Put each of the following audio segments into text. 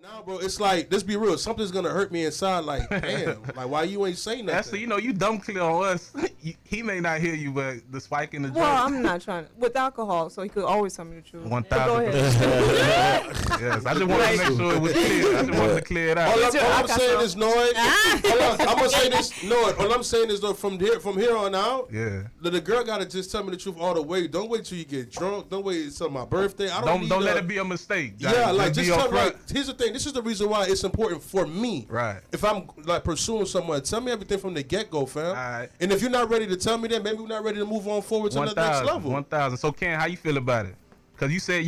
Nah, bro, it's like, let's be real. Something's gonna hurt me inside. Like, damn, like why you ain't saying nothing? That's the, you dumb clear on us. He may not hear you, but the spike in the joint. Well, I'm not trying to, with alcohol, so he could always tell me the truth. 1,000%. Go ahead. Yes, I just wanted to make sure it was clear. I just wanted to clear it out. All I'm saying is, Noy. I'm gonna say this, Noy. All I'm saying is, though, from here on out, the girl gotta just tell me the truth all the way. Don't wait till you get drunk. Don't wait until my birthday. Don't let it be a mistake. Yeah, like just tell me. Like, here's the thing. This is the reason why it's important for me. Right. If I'm like pursuing someone, tell me everything from the get go, fam. All right. And if you're not ready to tell me that, maybe we're not ready to move on forward to the next level. 1,000. So Ken, how you feel about it? Because you said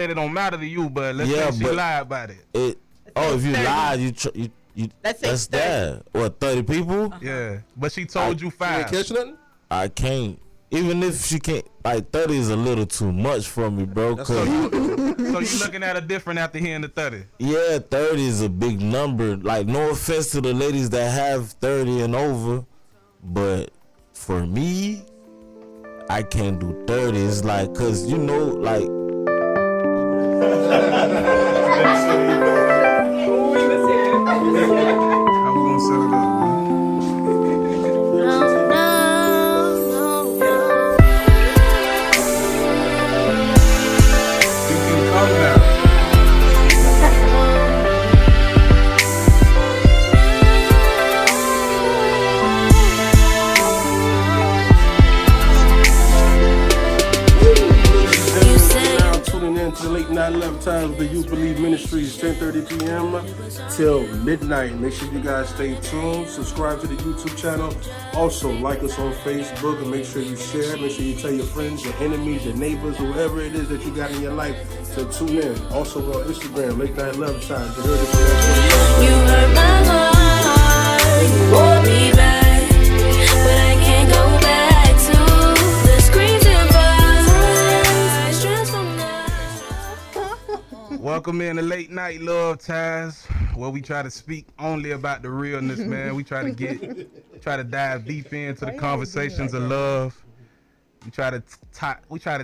it don't matter to you, but let's say she lied about it. If you lied, you that's that. What, 30 people? Yeah, but she told you 5. You ain't catch nothing? I can't. Even if she can't, like 30 is a little too much for me, bro. So you looking at her different after hearing the 30? Yeah, 30 is a big number. Like, no offense to the ladies that have 30 and over, but for me, I can't do 30. It's like, cause like. How we gonna set it up? To the late night love times with the B.E.L.I.E.V.E Ministries, 10:30 p.m. till midnight. Make sure you guys stay tuned. Subscribe to the YouTube channel. Also, like us on Facebook and make sure you share. Make sure you tell your friends, your enemies, your neighbors, whoever it is that you got in your life to tune in. Also on Instagram, late night love times. You heard hurt my heart. You want me back, but I can't go back to the screens and bars. Stress from Welcome in to Late Night Love Ties, where we try to speak only about the realness, man. We try to dive deep into the conversations of love. We try to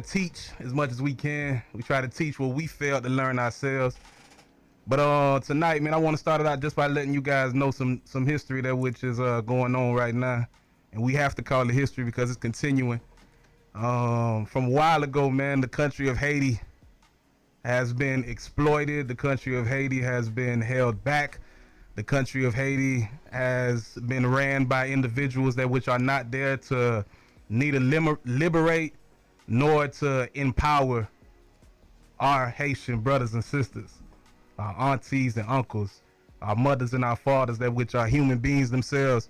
teach as much as we can. We try to teach what we failed to learn ourselves. But tonight, man, I want to start it out just by letting you guys know some history that which is going on right now, and we have to call it history because it's continuing. From a while ago, man, the country of Haiti has been exploited. The country of Haiti has been held back. The country of Haiti has been ran by individuals that which are not there to neither liberate nor to empower our Haitian brothers and sisters, our aunties and uncles, our mothers and our fathers that which are human beings themselves.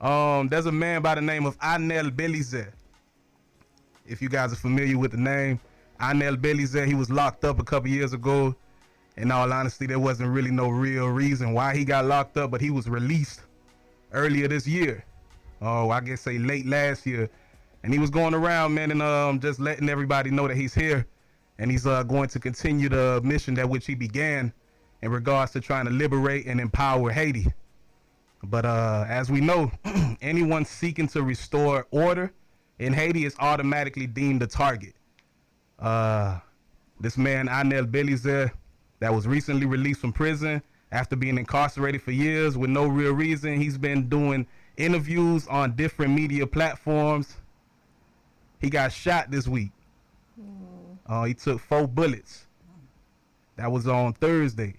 There's a man by the name of B.E.L.I.V.E. If you guys are familiar with the name, B.E.L.I.V.E, he was locked up a couple years ago. In all honesty, there wasn't really no real reason why he got locked up, but he was released earlier this year. I guess say late last year. And he was going around, man, and just letting everybody know that he's here. And he's going to continue the mission that which he began in regards to trying to liberate and empower Haiti. But as we know, anyone seeking to restore order in Haiti is automatically deemed a target. This man, B.E.L.I.V.E, that was recently released from prison after being incarcerated for years with no real reason. He's been doing interviews on different media platforms. He got shot this week. He took 4 bullets. That was on Thursday.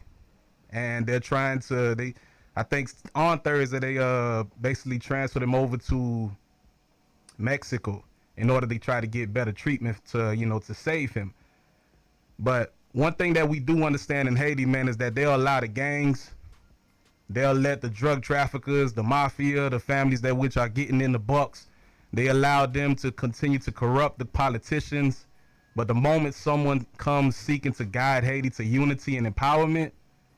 And they're trying to, I think on Thursday, they basically transferred him over to Mexico in order to try to get better treatment to save him. But one thing that we do understand in Haiti, man, is that they'll allow the gangs, they'll let the drug traffickers, the mafia, the families that which are getting in the bucks, they allow them to continue to corrupt the politicians. But the moment someone comes seeking to guide Haiti to unity and empowerment,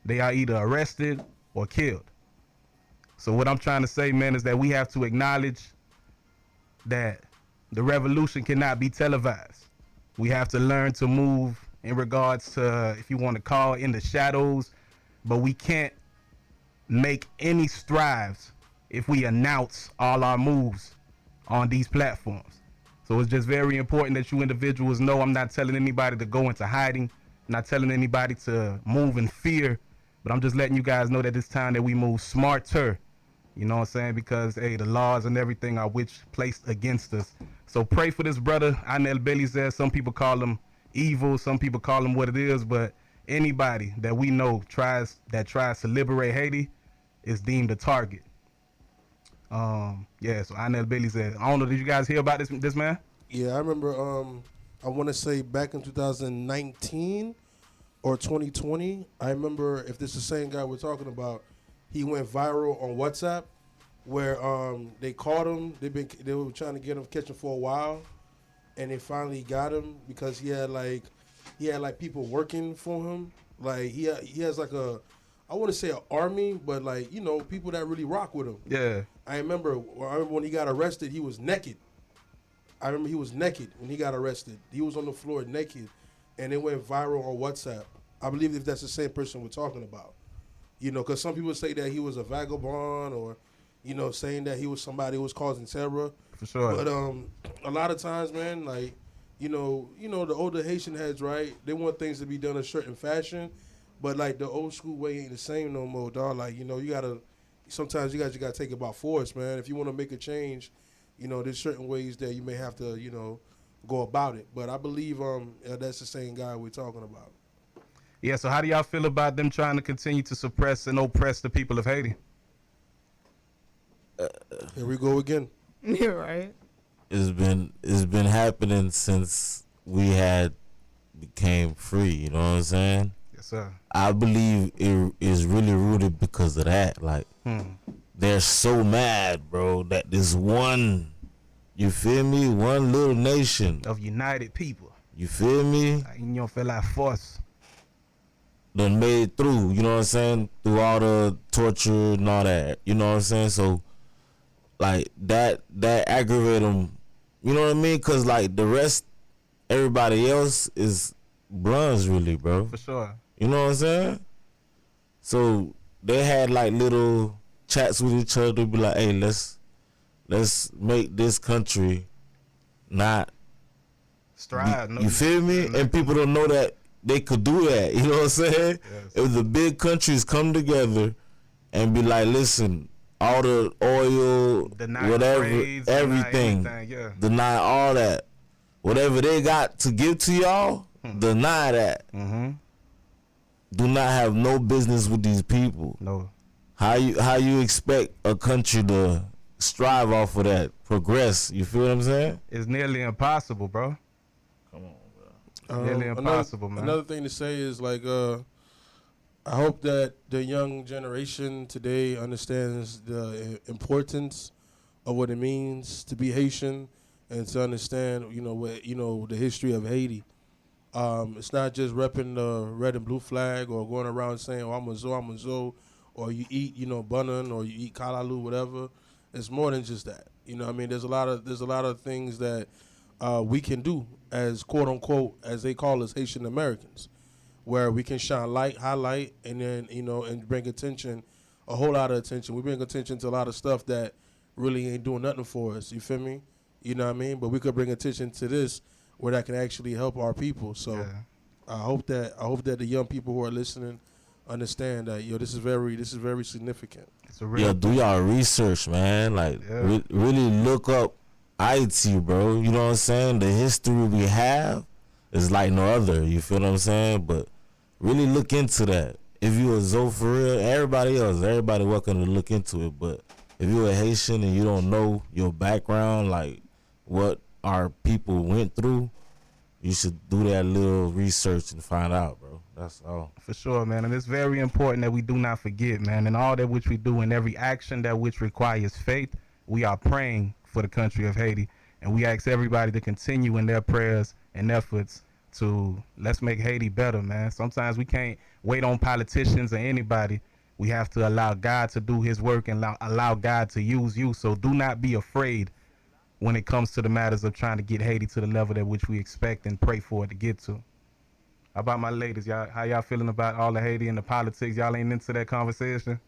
they are either arrested or killed. So what I'm trying to say, man, is that we have to acknowledge that the revolution cannot be televised. We have to learn to move in regards to, if you want to call, in the shadows, but we can't make any strides if we announce all our moves on these platforms. So it's just very important that you individuals know I'm not telling anybody to go into hiding, not telling anybody to move in fear, But I'm just letting you guys know that it's time that we move smarter. You know what I'm saying? Because, hey, the laws and everything are which placed against us. So pray for this brother. B.E.L.I.V.E says some people call him evil. Some people call him what it is. But anybody that we know tries to liberate Haiti is deemed a target. Yeah, so B.E.L.I.V.E said, I don't know, did you guys hear about this man? Yeah, I remember. I want to say back in 2019 or 2020. I remember, if this is the same guy we're talking about, he went viral on WhatsApp, where they caught him. They were trying to catch him for a while, and they finally got him because he had like people working for him. Like he has like I want to say an army, but like, you know, people that really rock with him. Yeah. I remember when he got arrested, he was naked. I remember he was naked when he got arrested. He was on the floor naked, and it went viral on WhatsApp. I believe if that's the same person we're talking about. You know, because some people say that he was a vagabond, or, you know, saying that he was somebody who was causing terror. For sure. But a lot of times, man, like, you know, the older Haitian heads, right? They want things to be done a certain fashion, but like the old school way ain't the same no more, dog. Like, you know, sometimes you guys gotta take it by force, man. If you want to make a change, you know, there's certain ways that you may have to, you know, go about it. But I believe that's the same guy we're talking about. Yeah, so how do y'all feel about them trying to continue to suppress and oppress the people of Haiti? Here we go again. You're right. It's been happening since we had became free. You know what I'm saying? Yes, sir. I believe it is really rooted because of that. Like, they're so mad, bro, that this one, you feel me, one little nation Of united people. you feel me, You don't feel like force. done made through, you know what I'm saying, through all the torture and all that, you know what I'm saying. So like that aggravate them, you know what I mean, because like the rest, everybody else is blunts really, bro. For sure. You know what I'm saying? So they had like little chats with each other, be like, hey, let's make this country not Strive. you feel me? And people don't know that they could do that. You know what I'm saying? Yes. If the big countries come together and be like, listen, all the oil, Deny whatever, trades, everything, deny anything, yeah. deny all that. Whatever they got to give to y'all, deny that. Mm-hmm. Do not have no business with these people. No. How you expect a country to strive off of that, progress? You feel what I'm saying? It's nearly impossible, bro. Come on, bro. Nearly impossible, man. Another thing to say is like, I hope that the young generation today understands the importance of what it means to be Haitian and to understand, the history of Haiti. It's not just repping the red and blue flag or going around saying, "Oh, I'm a Zo," or you eat, bunun, or you eat kalalu, whatever. It's more than just that. You know what I mean? There's a lot of things that we can do as quote unquote, as they call us, Haitian Americans, where we can shine light, highlight, and then and bring attention, a whole lot of attention. We bring attention to a lot of stuff that really ain't doing nothing for us. You feel me? You know what I mean? But we could bring attention to this where that can actually help our people. So Yeah. I hope that the young people who are listening understand that this is very significant. It's a real. Yeah, do y'all research, man. Like, Yeah. really look up IT, bro. You know what I'm saying? The history we have is like no other. You feel what I'm saying? But really look into that. If you a Zo for real, everybody welcome to look into it. But if you a Haitian and you don't know your background, like what our people went through, you should do that little research and find out, bro. That's all. For sure, man. And it's very important that we do not forget, man. And all that which we do in every action that which requires faith, we are praying for the country of Haiti. And we ask everybody to continue in their prayers and efforts to let's make Haiti better, man. Sometimes we can't wait on politicians or anybody. We have to allow God to do his work and allow God to use you. So do not be afraid when it comes to the matters of trying to get Haiti to the level that which we expect and pray for it to get to. How about my ladies? Y'all, how y'all feeling about all the Haiti and the politics? Y'all ain't into that conversation?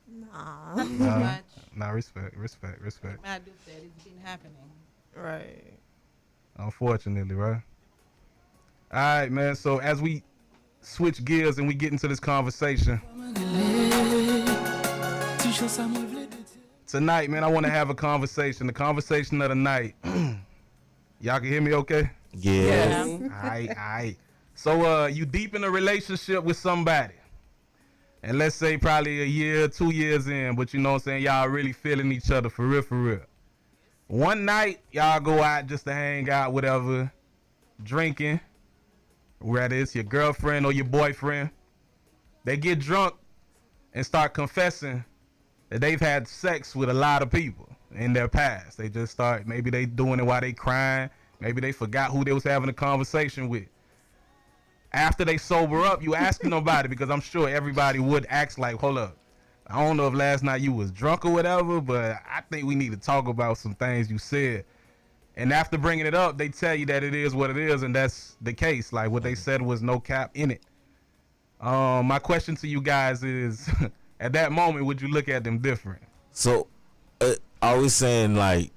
Nah. Not too much. Nah, respect. I do that. It's been happening. Right. Unfortunately, right? All right, man. So as we switch gears and we get into this conversation. Tonight, man, I want to have a conversation. The conversation of the night. Y'all can hear me okay? Yeah. All right. So, you deep in a relationship with somebody. And let's say probably a year, 2 years in, but you know what I'm saying? Y'all really feeling each other for real, for real. One night, y'all go out just to hang out, whatever, drinking, whether it's your girlfriend or your boyfriend. They get drunk and start confessing that they've had sex with a lot of people in their past. They just start, maybe they doing it while they crying. Maybe they forgot who they was having a conversation with. After they sober up, you asking nobody, because I'm sure everybody would ask like, hold up, I don't know if last night you was drunk or whatever, but I think we need to talk about some things you said. And after bringing it up, they tell you that it is what it is, and that's the case. Like what they said was no cap in it. My question to you guys is, at that moment, would you look at them different? So, are we saying like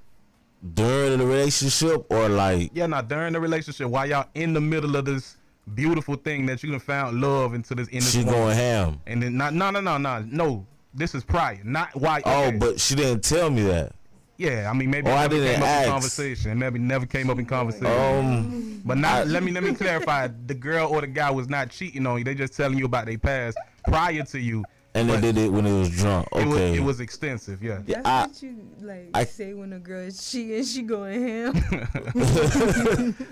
during the relationship or like? Yeah, not during the relationship, while y'all in the middle of this beautiful thing that you done found love into this. She going ham. And then no. This is prior, not why. Oh, okay. but she didn't tell me that. Yeah, I mean maybe I it never didn't came up in ask. conversation. Maybe never came up in conversation. But not. Let me clarify. The girl or the guy was not cheating on you. They just telling you about their past prior to you. And they did it when it was drunk. Okay. It was extensive. Yeah. That's what you say when a girl is cheating, she going ham. I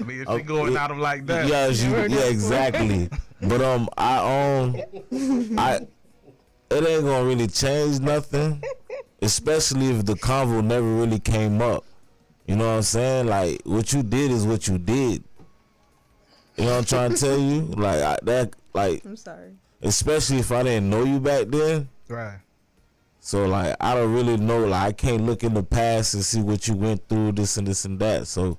mean, if she going out of like that. Yeah, exactly. But it ain't gonna really change nothing, especially if the convo never really came up. You know what I'm saying? Like what you did is what you did. You know what I'm trying to tell you? I'm sorry. Especially if I didn't know you back then. Right. So like I don't really know. Like I can't look in the past and see what you went through, this and this and that. So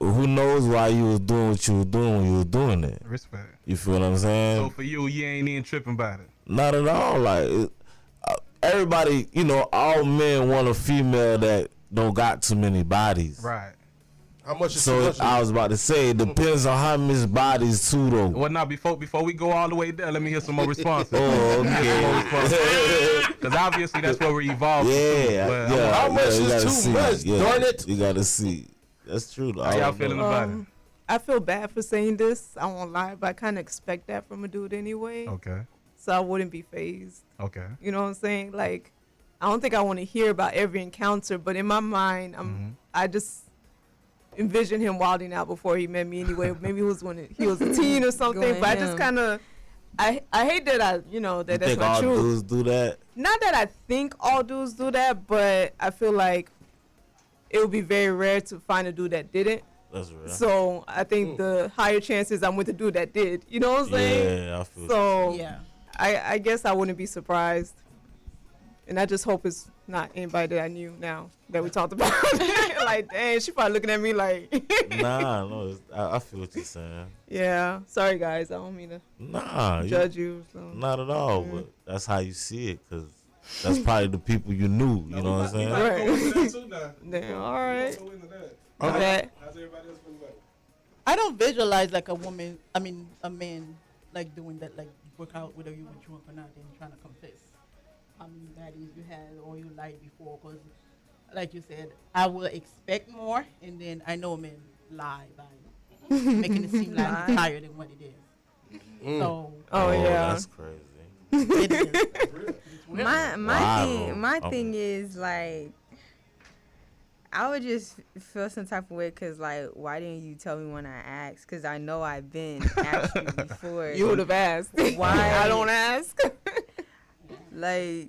who knows why you was doing what you was doing when you was doing it? Respect. You feel what I'm saying? So for you ain't even tripping about it. Not at all. Like everybody, all men want a female that don't got too many bodies. Right. How much is So I was about to say, it depends on how many bodies too, though. Well, now before we go all the way there, let me hear some more responses. Oh, okay. Because obviously that's where we're evolving. Yeah. How much is too much? Darn it! You gotta see. That's true. How y'all feeling about it? I feel bad for saying this. I won't lie, but I kind of expect that from a dude anyway. Okay. So I wouldn't be fazed. Okay. You know what I'm saying? Like, I don't think I want to hear about every encounter, but in my mind, I just envision him wilding out before he met me anyway. Maybe it was when he was a teen or something, but I just kind of, I hate that that's you not think all true. dudes do that? Not that I think all dudes do that, but I feel like it would be very rare to find a dude that didn't. That's right. So I think the higher chances I'm with a dude that did. You know what I'm saying? Yeah, I feel so. Yeah. I guess I wouldn't be surprised. And I just hope it's not anybody that I knew now that we talked about. Like, dang, she probably looking at me like. Nah, no, I feel what you're saying. Yeah. Sorry, guys. I don't mean to judge you. So. Not at all, but that's how you see it, because that's probably the people you knew. You know what I'm saying? Right. Damn, all right. Okay. How's everybody else been like? I don't visualize like a man like doing that, like work out whether you were drunk or not and trying to confess how many baddies you had or you lied before. Because, like you said, I will expect more, and then I know men lie by making it seem like it's higher than what it is. So, yeah, that's crazy. It is. My thing is like, I would just feel some type of way because, like, why didn't you tell me when I asked? Because I know I've been asked you before. You would have asked. Why? I don't ask. Like,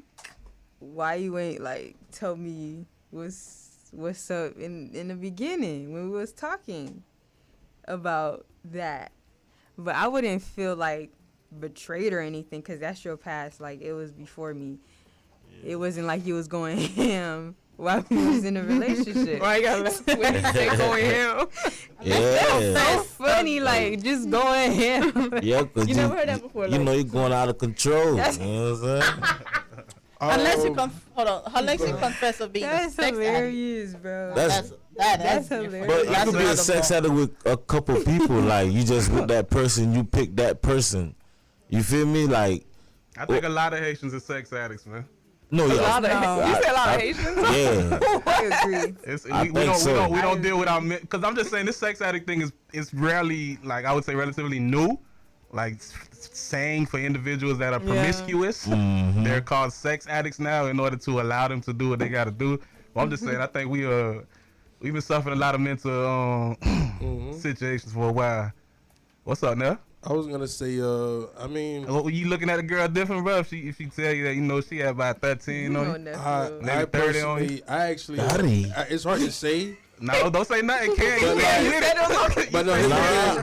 why you ain't, like, tell me what's up in the beginning when we was talking about that? But I wouldn't feel, like, betrayed or anything because that's your past. Like, it was before me. Yeah. It wasn't like you was going ham while we was in a relationship. Why you gotta when you say going ham? Yeah. So funny, like just going ham. Yeah, cause you never heard that before. You know you're going out of control. You know what I'm saying? Unless you confess of being a that's sex hilarious, bro. That's That's different. hilarious. But you That's could be a another sex ball. addict with a couple people. Like you just with that person, you pick that person. You feel me? Like I think a lot of Haitians are sex addicts, man. no, A yeah, lot of you say a lot of Haitians. yeah. I agree. I think so. We don't deal with our men, because I'm just saying this sex addict thing is rarely, like I would say, relatively new. Like saying for individuals that are promiscuous, they're called sex addicts now in order to allow them to do what they got to do. Well, I'm just saying I think we've been suffering a lot of mental situations for a while. What's up now? I was gonna say, I mean, What, were you looking at a girl different, bro? If she tell you that, you know, she had about 13 on you? I 30 on you? personally, I actually, Daddy. it's hard to say. No, don't say nothing, Ken. But You can't get it. But no, Nah,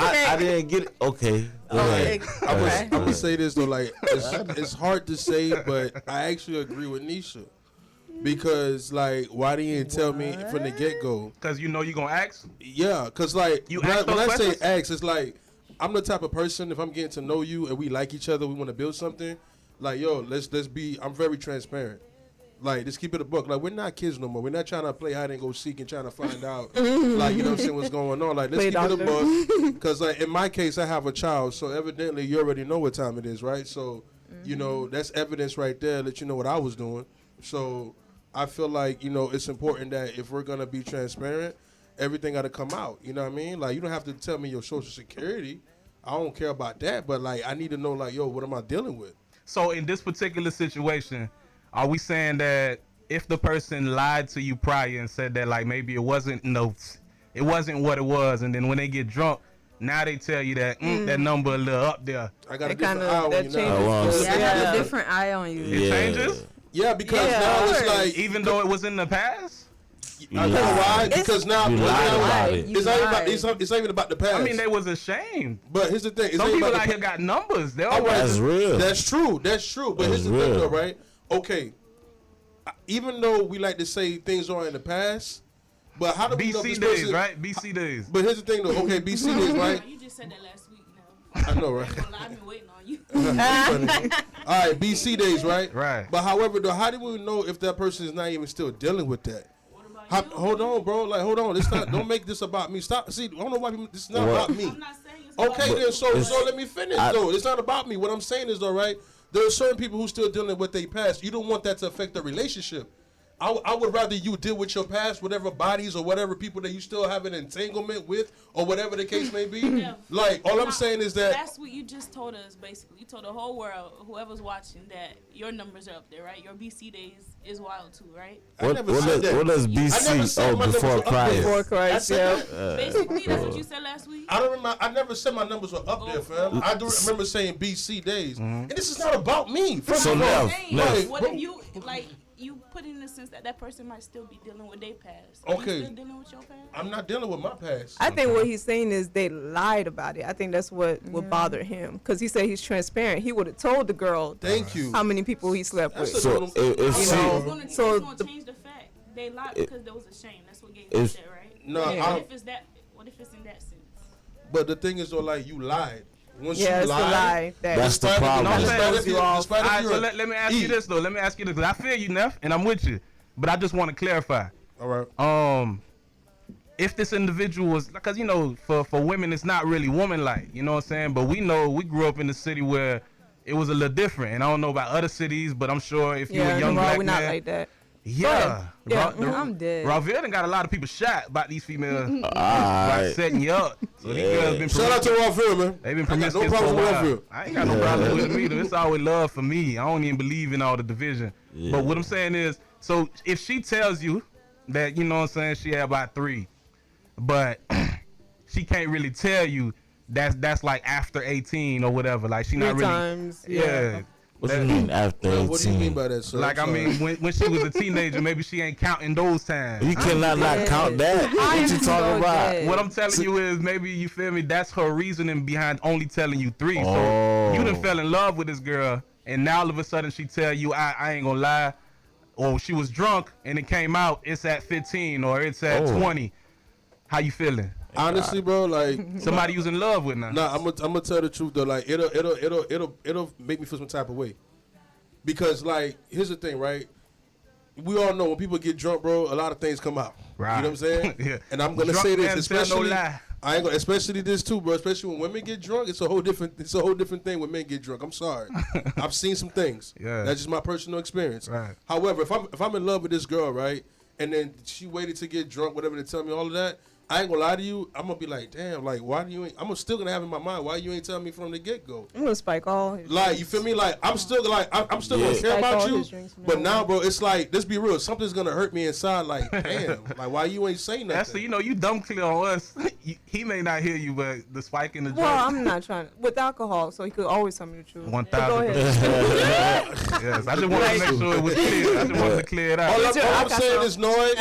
I didn't get it. Okay. Go ahead. I'm gonna say this though, like it's hard to say, but I actually agree with Nisha because like, why didn't you tell me from the get go? Because you know you're going to ask. Yeah, because like You when ask I those say questions? ask, it's like I'm the type of person, if I'm getting to know you and we like each other, we want to build something. Like yo, let's be. I'm very transparent. Like, just keep it a book. Like, we're not kids no more. We're not trying to play hide and go seek and trying to find out, like, you know what I'm saying, what's going on. Like, let's keep it a book. Because, like, in my case, I have a child, so evidently you already know what time it is, right? So, you know, that's evidence right there that you know what I was doing. So, I feel like, you know, it's important that if we're going to be transparent, everything got to come out. You know what I mean? Like, you don't have to tell me your social security. I don't care about that. But, like, I need to know, like, yo, what am I dealing with? So in this particular situation, are we saying that if the person lied to you prior and said that like maybe it wasn't what it was, and then when they get drunk, now they tell you that that number a little up there. I got a It different kinda- eye on that you changes now. the- Yeah, I have a different eye on you. It changes, Yeah, because Yeah, now of it's course. like, even though it was in the past. I know why? Because now You lied about it. it's not even about, it's not even about the past. I mean, they was ashamed. but here's the thing. It's Some not people about out the here got numbers. They All always right. That's real. That's true. That's true. But here's That's the thing, real. though, right? Okay. Even though we like to say things are in the past, but how do we know BC this days, person? right? BC days. But here's the thing, though. Okay, BC days, right? You just said that last week now. I know, right? Well, I've been waiting on you. All right, BC days, right? Right. But however, though, how do we know if that person is not even still dealing with that? Hold on, bro. Like, hold on. It's not. Don't make this about me. Stop. See, I don't know why people, this is not What? about me. I'm not saying it's about Okay, you. then. So let me finish. Though it's not about me. What I'm saying is, though, right? There are certain people who still dealing with their past. You don't want that to affect the relationship. I would rather you deal with your past, whatever bodies or whatever people that you still have an entanglement with, or whatever the case may be. Yeah. Like, all I'm Now, saying is that. last week you just told us, basically, you told the whole world, whoever's watching, that your numbers are up there, right? Your BC days is wild too, right? I never said that. What does I never BC? said Oh, my before numbers were up Christ. there. Before I Christ, said yeah. that. Basically, that's what you said last week. I don't remember. I never said my numbers were up there, fam. I do remember saying BC days, and this is not about me. First So of all, now- Hey, Left. what if you, like, you put in the sense that that person might still be dealing with their past? Are Okay. you still dealing with your past? I'm not dealing with my past. I think what he's saying is they lied about it. I think that's what would bother him because he said he's transparent. He would have told the girl Thank you. how many people he slept That's with. a So little- if You she, know, It's gonna, So it's gonna the- change the fact. They lied because there was a shame. That's what gave if- you that, right? No, Yeah. What if it's that? What if it's in that sense? but the thing is though, like you lied. Once Yeah, you it's the lie. That's the despite if- problem. despite if you- All despite if All right, you're so a let me ask you E. this though. Let me ask you this, 'cause I feel you, Neff, and I'm with you. But I just want to clarify. All right. If this individual was, because you know, for women, it's not really woman-like. You know what I'm saying? But we know we grew up in a city where it was a little different, and I don't know about other cities, but I'm sure if you're Yeah, a young no, black we're man, not like that. yeah, Yeah, I'm dead. Raville done got a lot of people shot by these females by Alright. setting you up. So these girls been Shout out to Rawfield, man. They've been I got no promiscuous for a problem with while. Rawfield. I ain't got no problem with them either. It's always love for me. I don't even believe in all the division. Yeah. But what I'm saying is, so if she tells you that, you know what I'm saying, she had about 3, but she can't really tell you that's like after 18 or whatever. Like she not 3 really. times. Yeah. what you mean after Well, 18? what do you mean by that, sir? Like I I'm sorry. mean, when she was a teenager, maybe she ain't counting those times. You cannot not count that. What you talking about? What I'm telling you is maybe you feel me. That's her reasoning behind only telling you 3. Oh. So you done fell in love with this girl, and now all of a sudden she tell you, I ain't gonna lie, or she was drunk and it came out it's at 15 or it's at Oh. 20. How you feeling? honestly, bro, like Somebody you was in love with now. nah, I'm gonna tell the truth though. Like it'll make me feel some type of way, because like here's the thing, right? we all know when people get drunk, bro, a lot of things come out. Right. You know what I'm saying? Yeah. And I'm gonna Drunk say this, man tell no especially lie. I ain't gonna, especially this too, bro. Especially when women get drunk, it's a whole different thing when men get drunk. I'm sorry, I've seen some things. Yeah. That's just my personal experience. Right. However, if I'm in love with this girl, right, and then she waited to get drunk, whatever, to tell me all of that, I ain't gonna lie to you. I'm gonna be like, damn, like, why do you ain't, I'm still gonna have in my mind, why you ain't telling me from the get go? I'm gonna spike all his Like, drinks. you feel me? Like, I'm still gonna care Spike about all you. his drinks from But now now, on. bro, it's like, let's be real. Something's gonna hurt me inside. Like, damn, like, why you ain't saying nothing? That's you dumb clear on us. He may not hear you, but the spike in the drink. Well, I'm not trying to, with alcohol, so he could always tell me the truth. 1,000%. Go ahead. Yes, I just wanted to make sure it was clear. I just wanted to clear it out. All your I'm saying alcohol. is, Noid.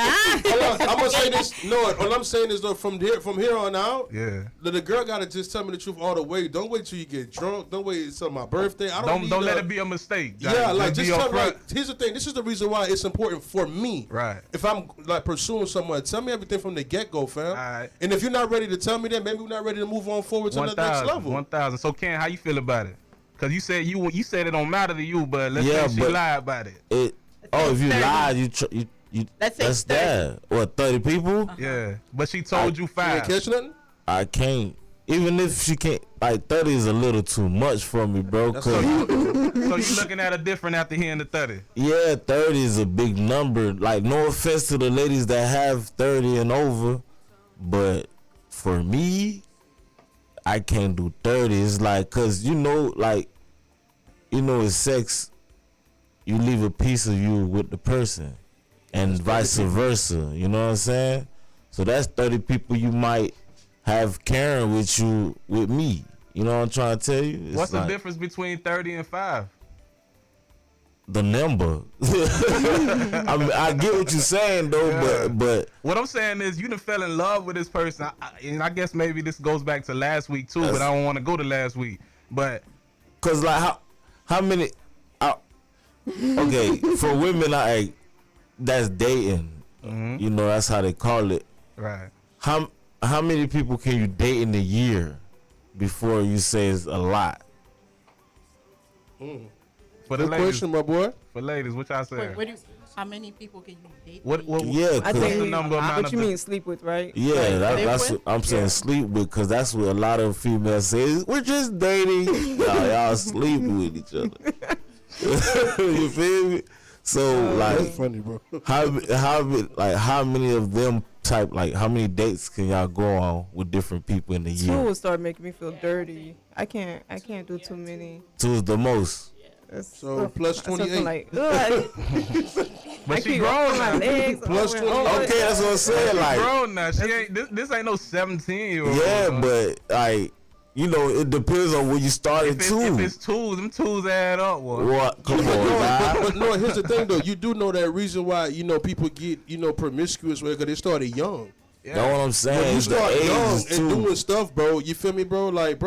I'm gonna say this, Noid. All I'm saying is, though, from here on out, Yeah. the girl gotta just tell me the truth all the way. Don't wait till you get drunk. Don't wait until my birthday. I don't. Don't let it be a mistake. Yeah, like be just tell me. upfront. Like, here's the thing. This is the reason why it's important for me. Right. If I'm like pursuing someone, tell me everything from the get go, fam. Alright. And if you're not ready to tell me that, maybe we're not ready to move on forward to the next level. 1,000. So Ken, how you feel about it? Cause you said you said it don't matter to you, but let's Yeah, say she but- lied about it. If you 30. lie, you Let's say that's 30. that. What, 30 people? Yeah, but she told you You 5. ain't catch nothing? I can't. Even if she can't, like 30 is a little too much for me, bro. That's Cause So you looking at her different after hearing the 30. yeah, 30 is a big number. Like, no offense to the ladies that have 30 and over, but for me, I can't do 30. It's like, cause with sex, you leave a piece of you with the person, and vice versa. You know what I'm saying? So that's 30 people you might have carrying with you with me. You know what I'm trying to tell you? It's What's the like difference between 30 and 5? the number. I get what you're saying though, Yeah. but What I'm saying is you done fell in love with this person, and I guess maybe this goes back to last week too, but I don't want to go to last week. But cause like how many? Okay, for women, that's dating. You know, that's how they call it. right. How many people can you date in a year before you say it's a lot? For the Good ladies, question, my boy. for ladies, what y'all saying? Wait, how many people can you date? What Yeah, I what's think the number amount what of you the- mean sleep with, right? Yeah, Like, that's live what I'm saying. Yeah. Sleep with, cause that's what a lot of females say. We're just dating. y'all sleep with each other. You feel me? So That's like, funny, bro. how many of them type, like how many dates can y'all go on with different people in a Two year? will start making me feel dirty. I can't do too many. Two is the most. That's So, plus something 28. Like, ugh, But I she keep grown my now. legs. Plus over and 28. over. Okay, that's what I'm saying. She Like, grown now. She ain't. This ain't no 17-year-old. yeah, but like, it depends on where you started if too. it's twos, them twos add up. Boy. What? Come on, guy. But no, here's the thing though. You do know that reason why people get promiscuous because they started young. Yeah. Know what I'm When saying? you It's the start young age and too. doing stuff, bro, you feel me, bro? Like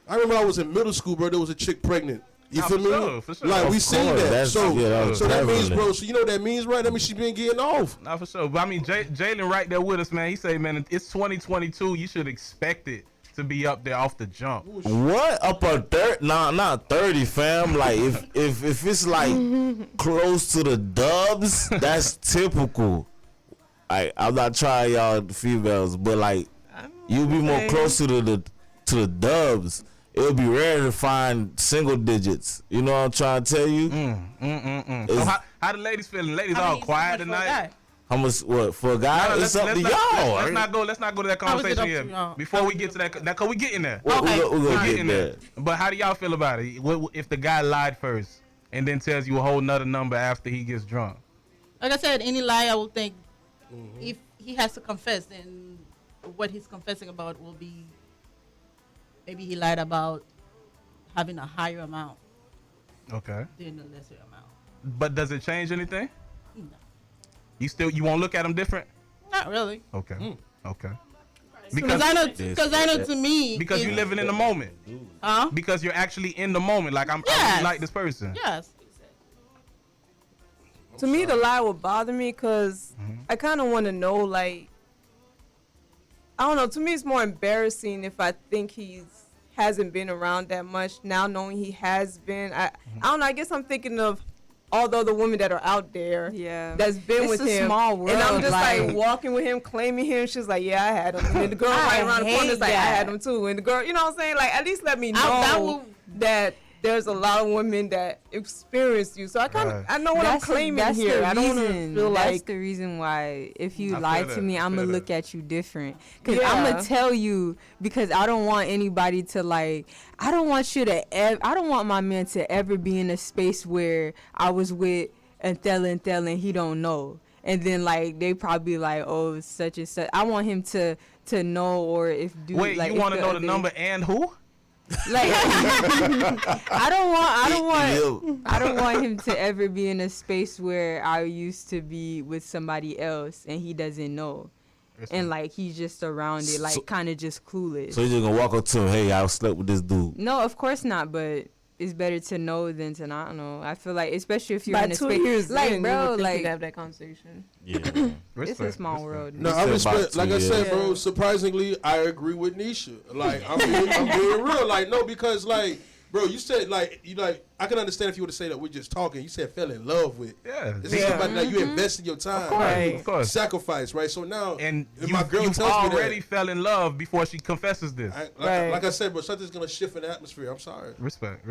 I remember I was in middle school, bro. There was a chick pregnant. You Nah, feel for me? sure, for sure. Like we Of seen course, that. that's- So, yeah, that was so that means, prevalent. bro. So you know what that means, right? That means she been getting off. Not for sure. But I mean, Jalen right there with us, man. He say, man, it's 2022. You should expect it to be up there off the jump. What up a 30? Nah, not 30, fam. Like if it's like close to the dubs, that's typical. I'm not trying y'all females, but like you be more okay. close to the dubs. It'll be rare to find single digits. You know what I'm trying to tell you? So how the ladies feeling? Ladies How all many quiet so much for a tonight. guy? How much? What for a guy? No, It's up to y'all. Let's not go to that How is it conversation up to yet. y'all? Before we get to that, cause we getting there. We're Okay. gonna We get getting there. there. But how do y'all feel about it? If the guy lied first and then tells you a whole nother number after he gets drunk? Like I said, any lie, I would think if he has to confess, then what he's confessing about will be maybe he lied about having a higher amount Okay. than a lesser amount. But does it change anything? No, You won't look at him different? not really. Okay. Okay. Because I know to me, Because you're living in the moment. huh? Because you're actually in the moment. Like I Yes. really like this person. Yes. To me, the lie would bother me because I kind of want to know, like, I don't know. To me, it's more embarrassing if I think hasn't been around that much. Now knowing he has been, I don't know. I guess I'm thinking of all the other women that are out there Yeah. that's been It's with a him. small world, and I'm just like like- walking with him, claiming him. She's like, yeah, I had him. And then the girl I right around the corner is hate like, I that. had him too. And the girl, you know what I'm saying? Like, at least let me that know will- that there's a lot of women that experience you. So I kind of, Right. I know what I'm claiming here. The I don't wanna reason. feel That's like, the reason why if you I lie feel to that. me, I I'm feel gonna look that. at you different. Cause Yeah. I'm gonna tell you because I don't want anybody to like. I don't want you to. I don't want my man to ever be in a space where I was with and he don't know. And then like they probably like, oh, such and such. I want him to know, or if do Wait, like you if want to know the other- number and who? Like I don't want him to ever be in a space where I used to be with somebody else and he doesn't know. And like he's just around it, like kind of just clueless. So you're just gonna walk up to him, hey, I slept with this dude. No, of course not, but it's better to know than to not know. I feel like, especially if you're by in a 2 space years like, in, bro, you would think like you'd have that conversation. Yeah. it's a small world. No, You I said respect. about Like 2 I said, years. bro. Surprisingly, I agree with Nisha. Like I'm being real. Like no, because like, bro, you said like you like. I can understand if you would say that we're just talking. You said fell in love with. Yeah. This is somebody that you invested your time, Right. Of course. sacrifice, right? So now, And if you, my girl you tells me already that, fell in love before she confesses this. like I said, bro, something's gonna shift in the atmosphere. I'm sorry. Respect.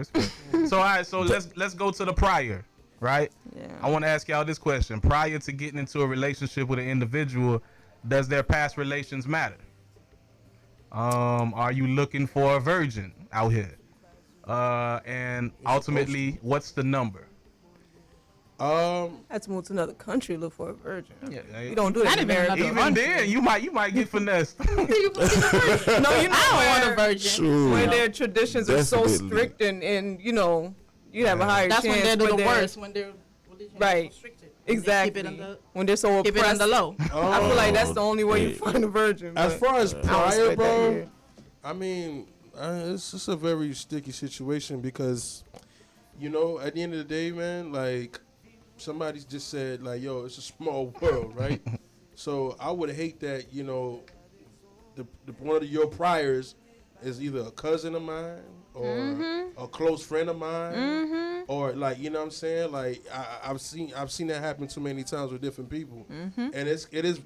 So all right, so let's go to the prior, right? Yeah. I want to ask y'all this question: prior to getting into a relationship with an individual, does their past relations matter? Are you looking for a virgin out here? And ultimately, what's the number? Let's move to another country, look for a virgin. Yeah, You don't do that in Not even America. another even then, you might get finessed. No, you know I don't want a where, virgin. where their traditions are so Definitely. strict and you know, you have a higher That's chance. when they're but the worst. When they're Right. restricted. When they Exactly. Keep it under, When they're so keep it oppressed. under low. I feel like that's the only way you Hey. find a virgin. As but far as I don't prior, respect that bro, here. I mean, it's just a very sticky situation because, you know, at the end of the day, man, like somebody's just said, like, yo, it's a small world, right? So I would hate that, you know, the one of your priors is either a cousin of mine or a close friend of mine, or like, you know what I'm saying? Like I've seen that happen too many times with different people, and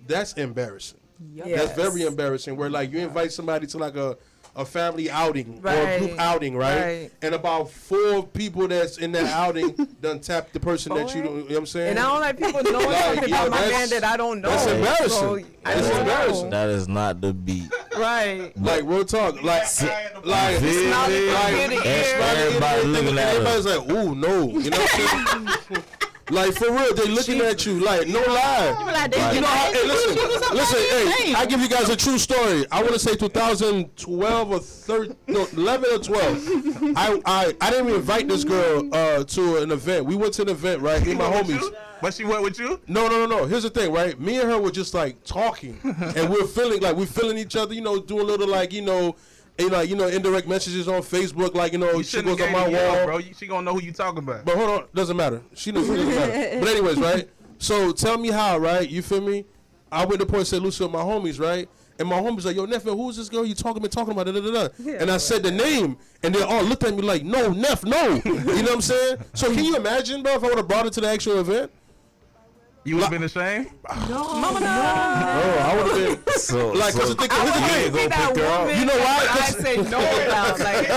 that's embarrassing. Yes. That's very embarrassing. Where like you invite somebody to like a family outing or a Right. group outing, right? Right. And about 4 people that's in that outing done tap the person that you Boy. know what I'm saying? And I don't like people knowing Like, something yo, about my that's- man that I don't know. that's embarrassing. So, I That's don't embarrassing. know. That is not the beat. Right. like real talk, like Vivid. not like good to hear. Everybody looking at everybody's her. like, ooh, no, you know what I'm saying? Like for real, they looking at you like no lie. You know how? Hey, listen. Hey, I give you guys a true story. I want to say 2012 or 13, no, 11 or 12. I didn't even invite this girl to an event. We went to an event, right? Me and my homies. But she went with you? No. Here's the thing, right? Me and her were just like talking, and we're feeling each other. You know, doing a little like indirect messages on Facebook, like You she shouldn't goes have on gave my it wall. up, bro. She gonna know who you talking about. But hold on, doesn't matter. She doesn't matter. But anyways, right? So tell me how, right? You feel me? I went to point and said, Lucy, with my homies, right? And my homies like, yo, Neff, who's this girl you talking about? Da, da, da, da. And I said the name, and they all looked at me like, no, Neff, no. You know what I'm saying? So can you imagine, bro, if I would have brought her to the actual event? You would have been ashamed? Oh, I would have been. So, Like, cause the thing, here's the you thing. ain't gonna pick her up. You know why? I say no about like,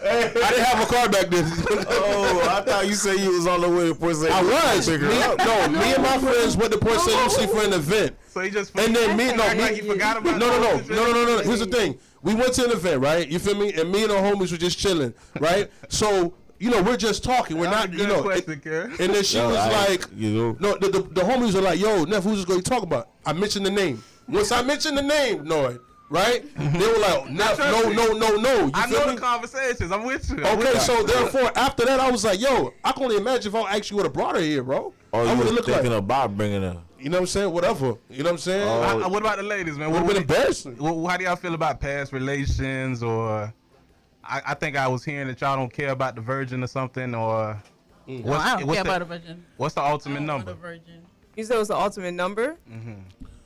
I didn't have a car back then. Oh, I thought you said you was on the way to Port St. I was. Pick her Me, up. no, me and my friends went to Port St. Lucie for an event. So he just And then me, like you forgot about no. Here's the thing. We went to an event, right? You feel me? And me and the homies were just chilling, right? So, you know, we're just talking. We're not, you know. Question, Karen. And then she Yo, was like, you know. no, the homies were like, yo, Neff, who's this girl you talking about? I mentioned the name. Once I mentioned the name, no, right? They were like, Neff, no. You I feel know me? the conversations. I'm with you. Okay, so therefore, after that, I was like, yo, I can only imagine if I actually would have brought her here, bro. Or I you would was have looked thinking like, about bringing her. you know what I'm saying? Whatever. You know what I'm saying? Oh. What about the ladies, man? Would have been embarrassing. How do y'all feel about past relations? Or I think I was hearing that y'all don't care about the virgin or something. Or No, I don't care about a virgin. what's the ultimate I don't want number? a virgin. you said it was the ultimate number?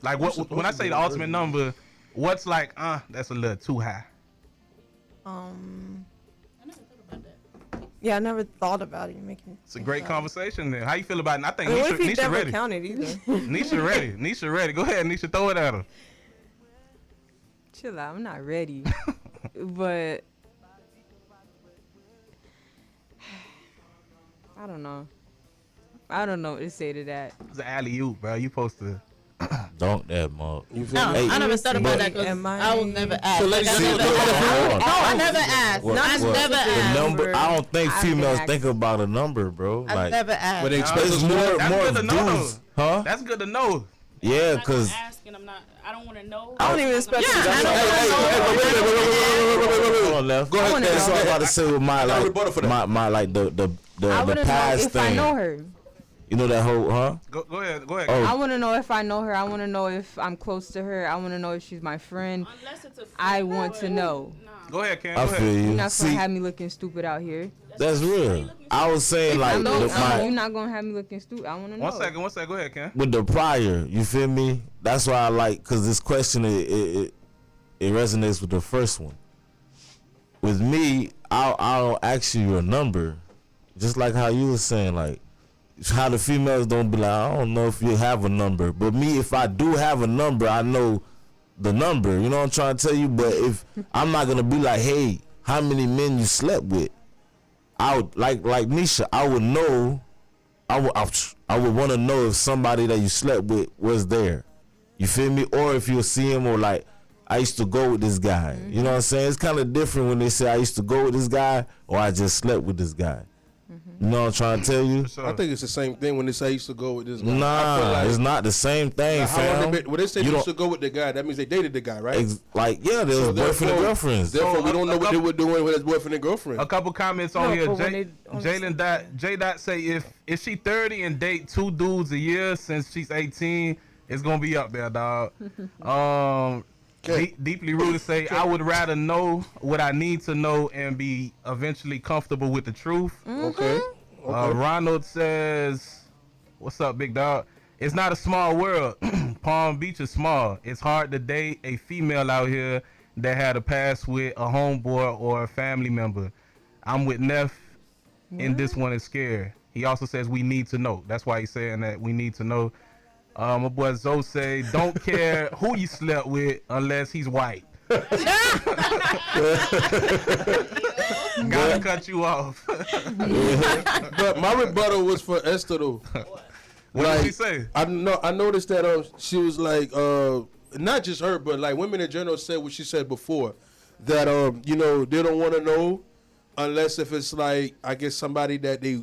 Like when I say the ultimate number, what's like? That's a little too high. I never thought about that. Yeah, I never thought about it. You're making me It's a think great about it. conversation then. How you feel about it? I think I mean, what if he Nisha never ready. counted either? Nisha ready. Nisha ready. Go ahead, Nisha. Throw it at her. Chill out. I'm not ready. But I don't know. I don't know what to say to that. It's an alley-oop, bro. You supposed to. Don't that, Mark. You feel No, me? I never thought about that because Am I will never ask. So Like, ladies, I see, never look, asked. look, No, I never asked. What- I what- never The asked. number. I don't think I've females been think about a number, bro. I've Like, never asked. But they expect it's us more more. That's more good to know, dudes, huh? That's good to know. Yeah, I'm not gonna cause ask, and I don't want to know. I don't even expect Yeah, you to I know. don't hold on, left. Go ahead, That's go what I'm ahead. about to say with my got a like rebuttal for that. my like the I the want to know past if thing. I know her. You know that whole, huh? Go ahead. Go ahead. Oh. I want to know if I know her. I want to know if I'm close to her. I want to know if she's my friend. Unless it's a friend, I want to but know. Nah. Go ahead, Cam. I Go feel ahead. You're you. not gonna See, have me looking stupid out here. that's real. I was saying like You're my not gonna have me looking stupid. I want to know. One second. Go ahead, Cam. with the prior. You feel me? That's why I like, cause this question it resonates with the first one. With me, I'll ask you your number, just like how you were saying, like how the females don't be like, I don't know if you have a number, but me, if I do have a number, I know the number. You know what I'm trying to tell you? But if I'm not gonna be like, hey, how many men you slept with? I would like Nisha. I would know. I would want to know if somebody that you slept with was there. You feel me? Or if you'll see him, or like, I used to go with this guy. Mm-hmm. You know what I'm saying? It's kind of different when they say I used to go with this guy or I just slept with this guy. Mm-hmm. You know what I'm trying to tell you? For sure. I think it's the same thing when they say I used to go with this guy. I feel Nah, like- it's not the same thing, Like, how long fam. they been, when they say You they don't- used to go with the guy, that means they dated the guy, right? Like, yeah, there was So boyfriend and girlfriends. Therefore, we So, don't know what they were doing with his boyfriend and girlfriend. A couple comments on No, here. but when Jalen dot J dot say if she 30 and date 2 dudes a year since she's 18, it's gonna be up there, dog. Deeply rooted say I would rather know what I need to know and be eventually comfortable with the truth. Okay. Ronald says, "What's up, big dog? It's not a small world. Palm Beach is small. It's hard to date a female out here that had a past with a homeboy or a family member. I'm with Neff, and this one is scared." He also says we need to know. That's why he's saying that we need to know. My boy Zoe say, "Don't care who you slept with unless he's white." Gotta cut you off. But my rebuttal was for Esther though. What did he say? I noticed that she was like not just her, but like women in general said what she said before, that you know, they don't want to know unless if it's like, I guess, somebody that they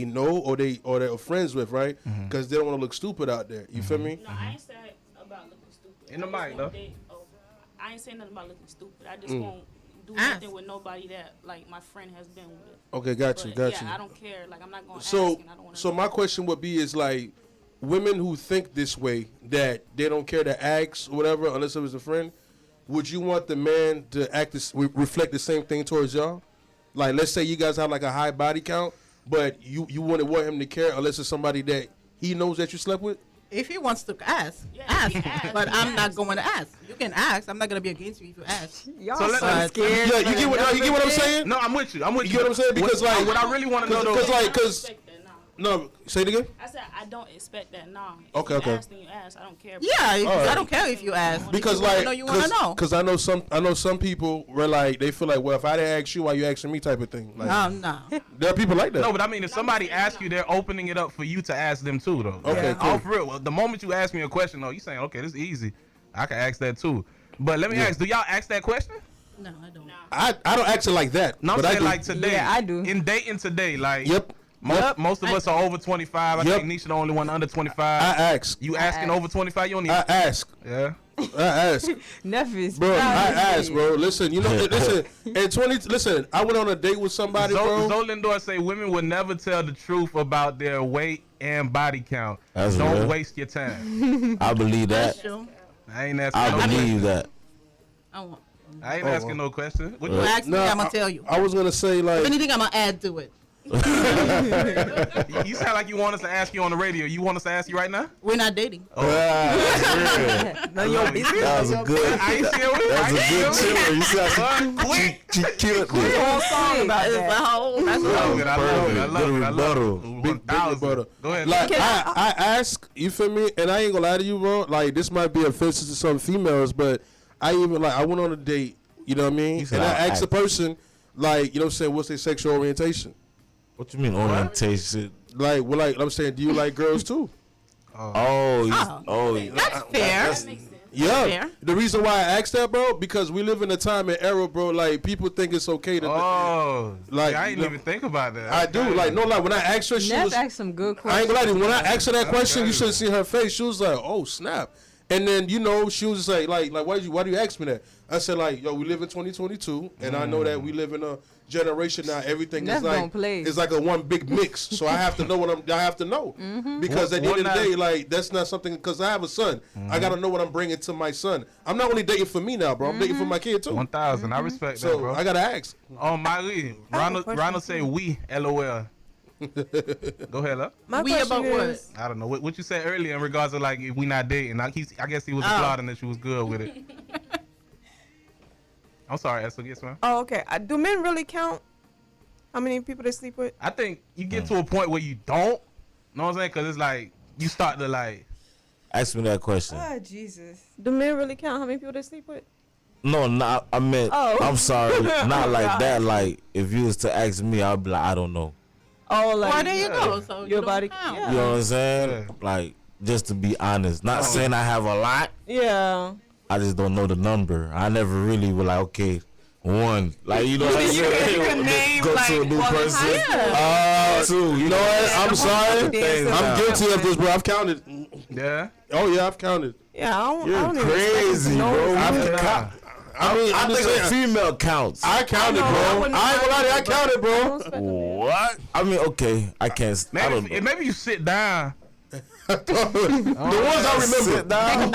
know or they're friends with, right? Because they don't want to look stupid out there. You feel me? No, I ain't saying about looking stupid. In the I just mic, want though. I ain't saying nothing about looking stupid. I just won't do nothing with nobody that like my friend has been with. Okay, got you. Yeah, I don't care. Like, I'm not going to ask, So, and I don't want to so my question would be is like, women who think this way, that they don't care to ask or whatever unless it was a friend, would you want the man to act reflect the same thing towards y'all? Like, let's say you guys have like a high body count, but you wouldn't want him to care unless it's somebody that he knows that you slept with? If he wants to ask, Yeah, ask. he ask, But he I'm ask. not going to ask. You can ask. I'm not going to be against you if you ask. Y'all So so, let- scared. Yeah, you get what I'm saying? No, I'm with you. You get what I'm saying? Because like, what I really want to know though. because I like, don't because expect that, nah. no, say it again. I said I don't expect that now. Okay, If okay. you ask, then you ask. I don't care. Yeah, All right. I don't care if you ask. Because If you wanna like, know, you want to know. because I know some people were like, they feel like, well, if I didn't ask you, why you asking me, type of thing. Like, No. there are people like that. No, but I mean, if somebody asks you, they're opening it up for you to ask them too, though. Okay, cool. Off real. Well, the moment you ask me a question, though, you saying, okay, this is easy. I can ask that too. But let me ask, do y'all ask that question? No, I don't. I don't ask it like that. No, I'm but I saying do. like today. Yeah, I do. In dating today, like. Yep. Most of us are over 25. I Yep. think Nisha the only one under 25. I ask. You asking ask. over 25? You don't even. I ask. Yeah. I ask. Nephews. Bro, I ask, bro. Listen, you know, listen. Listen, I went on a date with somebody, bro. Zoe Lindor say women will never tell the truth about their weight and body count. That's Don't real. waste your time. I believe That's that. true. I ain't asking I no question. believe that. I want. I ain't asking no question. What You you ask me, Nah, I'm going to tell you. I was gonna say If like, anything, I'm going to add to it. You sound like you want us to ask you on the radio. You want us to ask you right now? We're not dating. None of your business. That was a good. I ain't serious. That's a good chiller. You see how Quick. she killed me. Whole song about It's a that. whole. That's I love it. I love it. I Good love it. I love rebuttal. it. Big 1,000. brother. Go ahead. Like I ask, you feel me? And I ain't gonna lie to you, bro. Like this might be offensive to some females, but I even like I went on a date. You know what I mean? said And I I asked the asked. person, like, you know what I'm saying, what's their sexual orientation? What you mean orientation? Like, well, like I'm saying, do you like girls too? That's fair. Yeah. Fair. The reason why I asked that, bro, because we live in a time and era, bro. Like people think it's okay to. Oh, Like, I didn't you know, even think about that. I do. Like no, like when I asked her, she Nev was. asked some good I questions. ain't gonna lie to you. When I asked her that question, you crazy. should have seen her face. She was like, "Oh snap!" And then she was just like, why do you ask me that? I said like, yo, we live in 2022, and I know that we live in a generation now. Everything Nev is like don't play. it's like a one big mix. So I have to know I have to know because at the end of the day, like that's not something. Because I have a son, I gotta know what I'm bringing to my son. I'm not only dating for me now, bro. I'm dating for my kid too. 1,000. I respect that, So bro. I gotta ask. Miley, Ronald say we, LOL. Go ahead, love. My We question about what? is, I don't know what you said earlier in regards to like if we not dating. I guess he was applauding that you was good with it. I'm sorry, Esther. Yes, ma'am. oh, okay. Do men really count how many people they sleep with? I think you get to a point where you don't. Know what I'm saying? Because it's like you start to like. Ask me that question. Oh, Jesus. Do men really count how many people they sleep with? No, not. I meant. Oh. I'm sorry. Not Oh, like God. that. Like if you was to ask me, I'd be like, I don't know. Oh, like Well, there you go. So Your you don't body- count. yeah. You know what I'm saying? Yeah. Like just to be honest, not saying I have a lot. yeah. I just don't know the number. I never really was like, okay, one. Like you know what I'm saying? you can name, Go to a like, new one person. time. Two. You know what? I'm sorry. Dance I'm around. guilty of this, bro. I've counted. Yeah. Oh yeah, I've counted. Yeah, I don't You're even expect them to crazy, know. bro. I've Yeah. counted. I mean, I I'm just think a saying. female counts. I counted, I bro. I wouldn't- ain't gonna lie to you. I counted, bro. What? I mean, okay, I can't. I don't know. Maybe you sit down. The ones I remember. Sit down.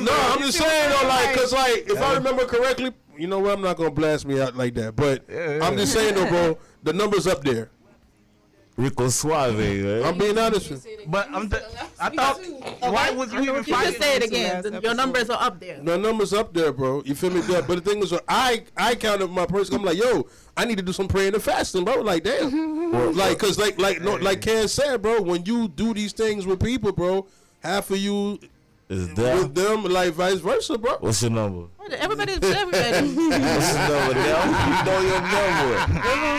No, I'm just saying though, like, cause like, if I remember correctly, you know what? I'm not gonna blast me out like that, but Yeah. I'm just saying though, bro. The numbers up there. Rico Suave, right? I'm being honest with you. But I thought, why was you even You fighting? should say it again. Last Your episode. numbers are up there. The numbers up there, bro. You feel me? But the thing is, I counted my person. I'm like, yo, I need to do some praying and fasting, bro. Like, damn. Like, cause like Ken said, bro, when you do these things with people, bro, half of you Is that? with them, like vice versa, bro. What's your number? Everybody's everybody. What's your number, Del? You know your number.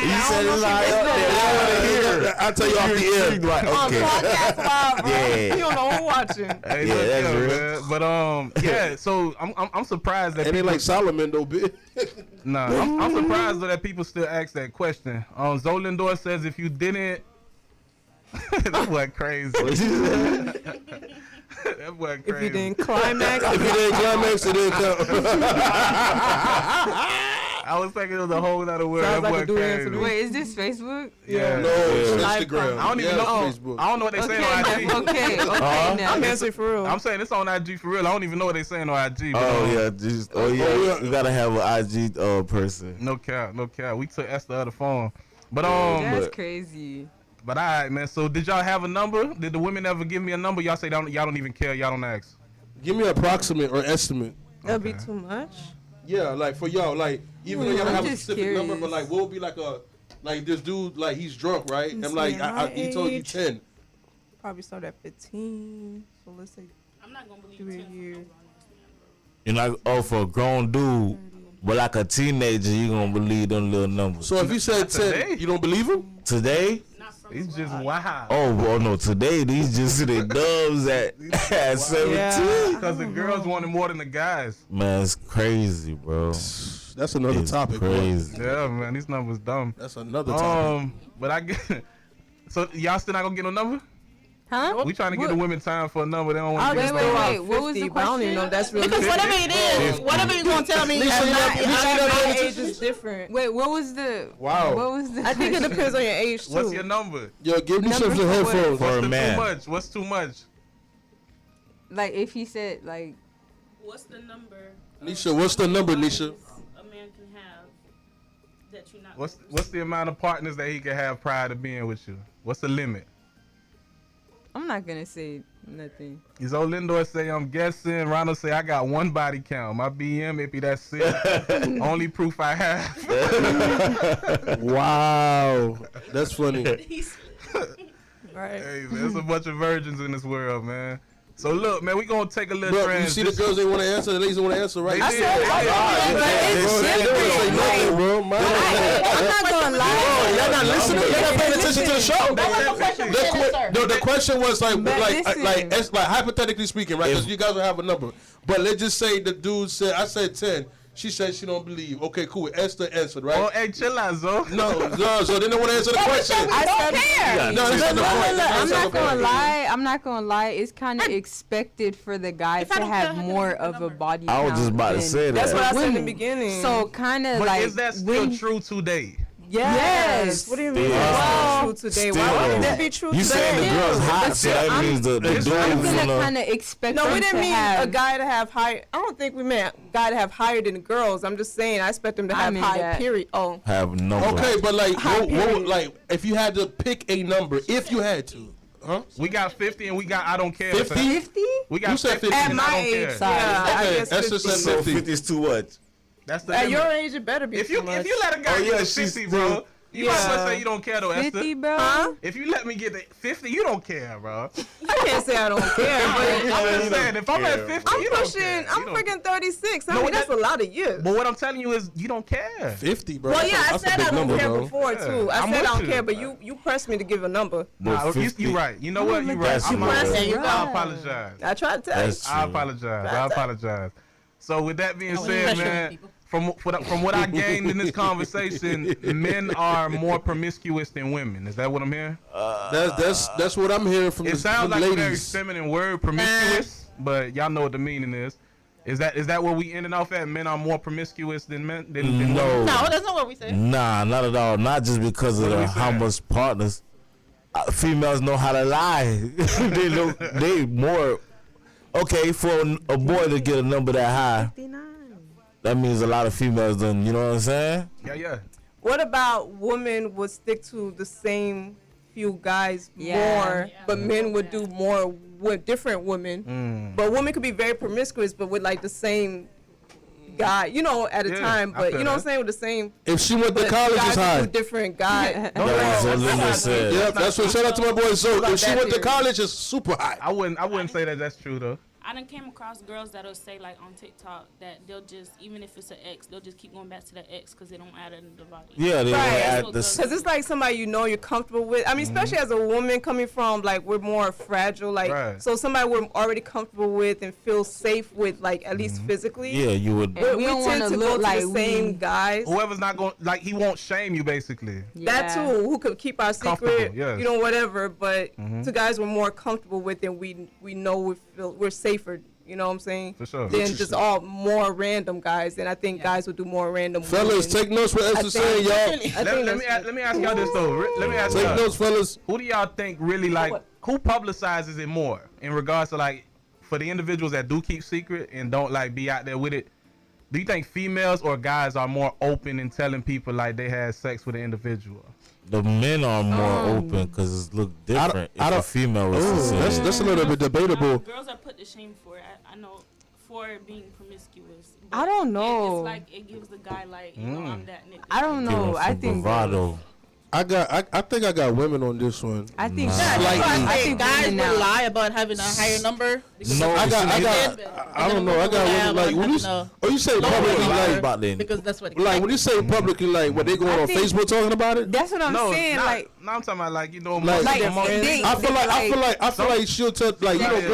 You said it's not up there. I'll tell you off the air. Like, okay. Podcast live, bro. Yeah. You don't know who watching. Hey, Yeah, look, that's yo, real. man. But yeah. So I'm surprised that And they people. like Solomon though, bitch. Nah, I'm surprised though that people still ask that question. Zolindor says if you didn't, that boy crazy. That boy crazy. If you didn't climax, If you didn't climax, it didn't count. I was thinking it was a whole other word. Sounds That like a boy dude answer crazy. to Wait, is this Facebook? Yeah. No, it's Live Instagram. I don't even Yeah, know. Facebook. I don't know what they Okay, saying on IG. now, okay, now. I'm answering for real. I'm saying it's on IG for real. I don't even know what they saying on IG. But, Oh yeah, just yeah. You gotta have an IG person. No cap, no cap. We took Esther out of the phone. But That's but- crazy. but all right, man. So did y'all have a number? Did the women ever give me a number? Y'all say y'all don't even care. Y'all don't ask. Give me an approximate or estimate. That'd be too much. Yeah, like for y'all, like even though y'all don't I'm have a just specific number, but curious. like what would be like this dude, like he's drunk, right? Let's I'm like, see, my he told you age. 10. Probably start at 15. So let's say I'm not gonna believe 3 10 years. You know, oh, for a grown dude, but like a teenager, you gonna believe them little numbers. So if he said 10, today. you don't believe him? Today? Not from He's just wow. Oh, well, no, today these just the dubs at 17. Yeah. Because the girls wanted more than the guys. Man, it's crazy, bro. That's another It's topic. Bro. crazy. Yeah, man. These numbers dumb. That's another topic. But I get. So y'all still not gonna get no number? Huh? We trying to get the women time for a number. They don't want I'll to just get wait, no throw wait. out What was the 50, but I don't even know if that's really Because whatever it is, whatever you're gonna tell me, Lisa, I'm you not- got- Lisa, you got my the- age is different. Wait, what was the? Wow. What was the? I think it depends on your age too. What's your number? Yo, give me Number some for what? headphones. For a Too man. much. What's too much? Like if he said like, What's the number? Nisha, what's the number, Nisha? A man can have that that you're not. What's the amount of partners that he can have prior to being with you? What's the limit? I'm not gonna say nothing. Is old Lindor say I'm guessing. Ronald say I got one body count. My BM, maybe that's it. Only proof I have. Wow, that's funny. Right. Hey man, there's a bunch of virgins in this world, man. So look, man, we gonna take a little Bro, you see the girls they want to answer, the ladies want to answer, right? I said, bro. I'm not gonna lie. Y'all not listening. Y'all not paying attention to the show. Listen. The question was like listen. it's like hypothetically speaking, right? Because you guys will have a number. But let's just say the dude said, I said 10. She said she don't believe. Okay, cool. Esther answered, right? Oh, hey, chill out, Zo. No, so they don't want to answer the question. I said, No, that's not the point. I'm not gonna lie. I'm not gonna lie. It's kind of expected for the guy If I to don't have care, I more don't of a remember. body. I was just count about to than say that. That's what I said in the women. beginning. So kind of But like is that still true today? Yes. What do you mean? Still. That's true today. Why Still. wouldn't that be true You today? saying the girl's hot, so that means the dude's I'm gonna gonna. kind of expect. No, we them didn't to mean have, a guy to have high. I don't think we meant a guy to have higher than the girls. I'm just saying I expect them to I have mean high. that. Period. Oh, Have number. Okay, but like, what, period. like, if you had to pick a number, if you had to, huh? We got 50 and we got I don't care. 50? 50. We got You said 50 50. and at I my don't age, care. Sorry. yeah, I Okay, guess that's just 50. a 50. 50 is too much. That's the At limit. your age, it better be. If too you much. let a guy Oh, get yeah, to she's 50, bro, you might as well Yeah. say you don't care though, Esther. 50, bro. Huh? If you let me get to 50, you don't care, bro. I can't say I don't care, but I'm just saying, if I'm at 50, I'm you don't pushing. care. I'm You don't- freaking 36. I No, mean, that's that- a lot of years. But what I'm telling you is, you don't care. 50, bro. Well, yeah, I That's a said big I don't number, care bro. before Yeah. too. I I'm said I with don't you. care, but you pressed me to give a number. Nah, you right. You know what? You right. That's I'm right. I apologize. I tried to tell you. That's I true. apologize. I apologize. So with that being Oh, said, pressure man, people. from what I gained in this conversation, men are more promiscuous than women. Is that what I'm hearing? That's what I'm hearing from It the sounds from like a very ladies. feminine word, promiscuous, but y'all know what the meaning is. Is that where we ending off at? Men are more promiscuous than men than women? No. No, that's not what we say. Nah, not at all. Not just because of What are we how saying? much partners. Females know how to lie. they more. Okay, for a boy to get a number that high, that means a lot of females done. You know what I'm saying? Yeah. What about women would stick to the same few guys Yeah. more, but men would do more with different women. But women could be very promiscuous, but with like the same guy, you know, at a Yeah, time. I But feel you know what I'm that. saying, with the same. If she went to But college, guys it's would high. do different guys. That's what Linda said. Yeah, that's what. Shout out to my boy Zoe. About If she that went to period. college, it's super high. I wouldn't say that that's true though. I done came across girls that'll say like on TikTok that they'll just, even if it's an ex, they'll just keep going back to the ex because they don't add it in the body. Yeah, they Right. add the. Because it's like somebody you know you're comfortable with. I mean, especially as a woman coming from, like, we're more fragile. Like, Right. so somebody we're already comfortable with and feel safe with, like, at least physically. Yeah, you would. And We we don't tend want to to go look to like the same guys. Whoever's not going, like, he won't shame you basically. That too, who could keep our secret, Comfortable, yes. you know, whatever. But to guys we're more comfortable with, and we know we're safer. You know what I'm saying? For sure. Than just all more random guys. And I think guys would do more random. Fellas, women. take notes what I Esther's think- saying, y'all. I think Let me ask y'all this though. Let me ask Take y'all. notes, fellas. Who do y'all think really like? Who publicizes it more in regards to like for the individuals that do keep secret and don't like be out there with it? Do you think females or guys are more open in telling people like they had sex with an individual? The men are more open because it look different. I If don't- a female was Ooh, to say that's a little bit debatable. Girls are put to shame for it. I know for being promiscuous. but I don't know. It's like it gives the guy like, you know, I'm that nigga. I don't give them know. I some think. bravado. I think I got women on this one. I think. Nah. Slightly. I think guys women will now. lie about having a higher number. because No, I got, then- I don't know. I got women like when you, oh, you say No, publicly lie like, about that. because that's what. like when you say publicly like, what they going I on think- Facebook talking about it? That's what I'm saying. not, Like, no, I'm talking about like you know, Like- like amongst- they, I feel like she'll tell like you know Right.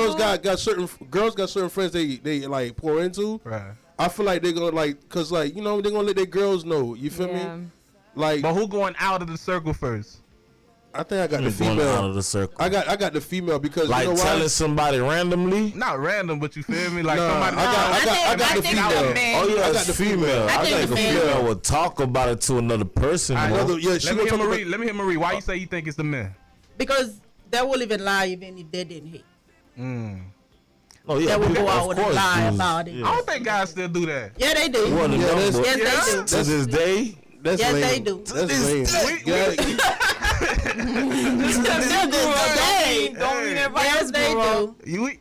girls got certain friends they like pour into. Right. I feel like they're gonna like cause like you know they're gonna let their girls know. You feel yeah. me? Like But who going out of the circle first? I think I got the Going out of female. the circle. I got the female because Like you know telling why? somebody randomly. Not random, but you feel me? Like Nah, somebody. I got the female. Oh yeah, I got it's the female. female. I think think the a female. female would talk about it to another person. I- more. Another, yeah, she Let me gonna hear talk Marie. about. Let me hear Marie. Why you say you think it's the men? Because they will even lie even if they didn't hate. Oh yeah, They will people, go out of with a course, lie dudes. about it. I don't think guys still do that. Yeah, they do. What, Yeah, no, that's- but Yes, they do. to this day, That's Yes, lame. they do. That's lame. Yes, they do.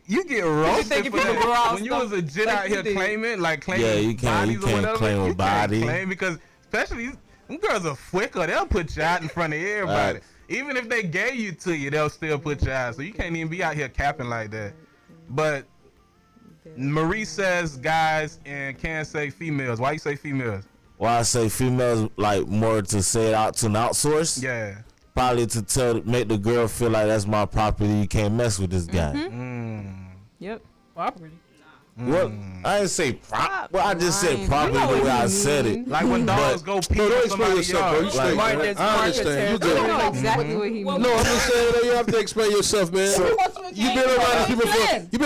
You get roasted think for if people grow that. out When you was a jit like out you here did? claiming Yeah, you can't bodies or whatever, claim a you body. can't claim because especially them girls are quicker. They'll put you out in front of everybody. Right. Even if they gave you to you, they'll still put you out. So you can't even be out here capping like that. But Marie says guys and can't say females. Why you say females? Why I say females like more to say it out to an outsource? Yeah. Probably to make the girl feel like that's my property. You can't mess with this guy. Yep. Property. What? I didn't say prop. Well, I just said Fine. property You know the what way you I said it. mean. Like when dogs go pee Bro, on don't explain somebody's yourself, bro. yard. You straight, Mark, man. that's I Mark understand. You Terry. good. I know exactly what he means. No, I'm just saying that you have to explain yourself, man. You've been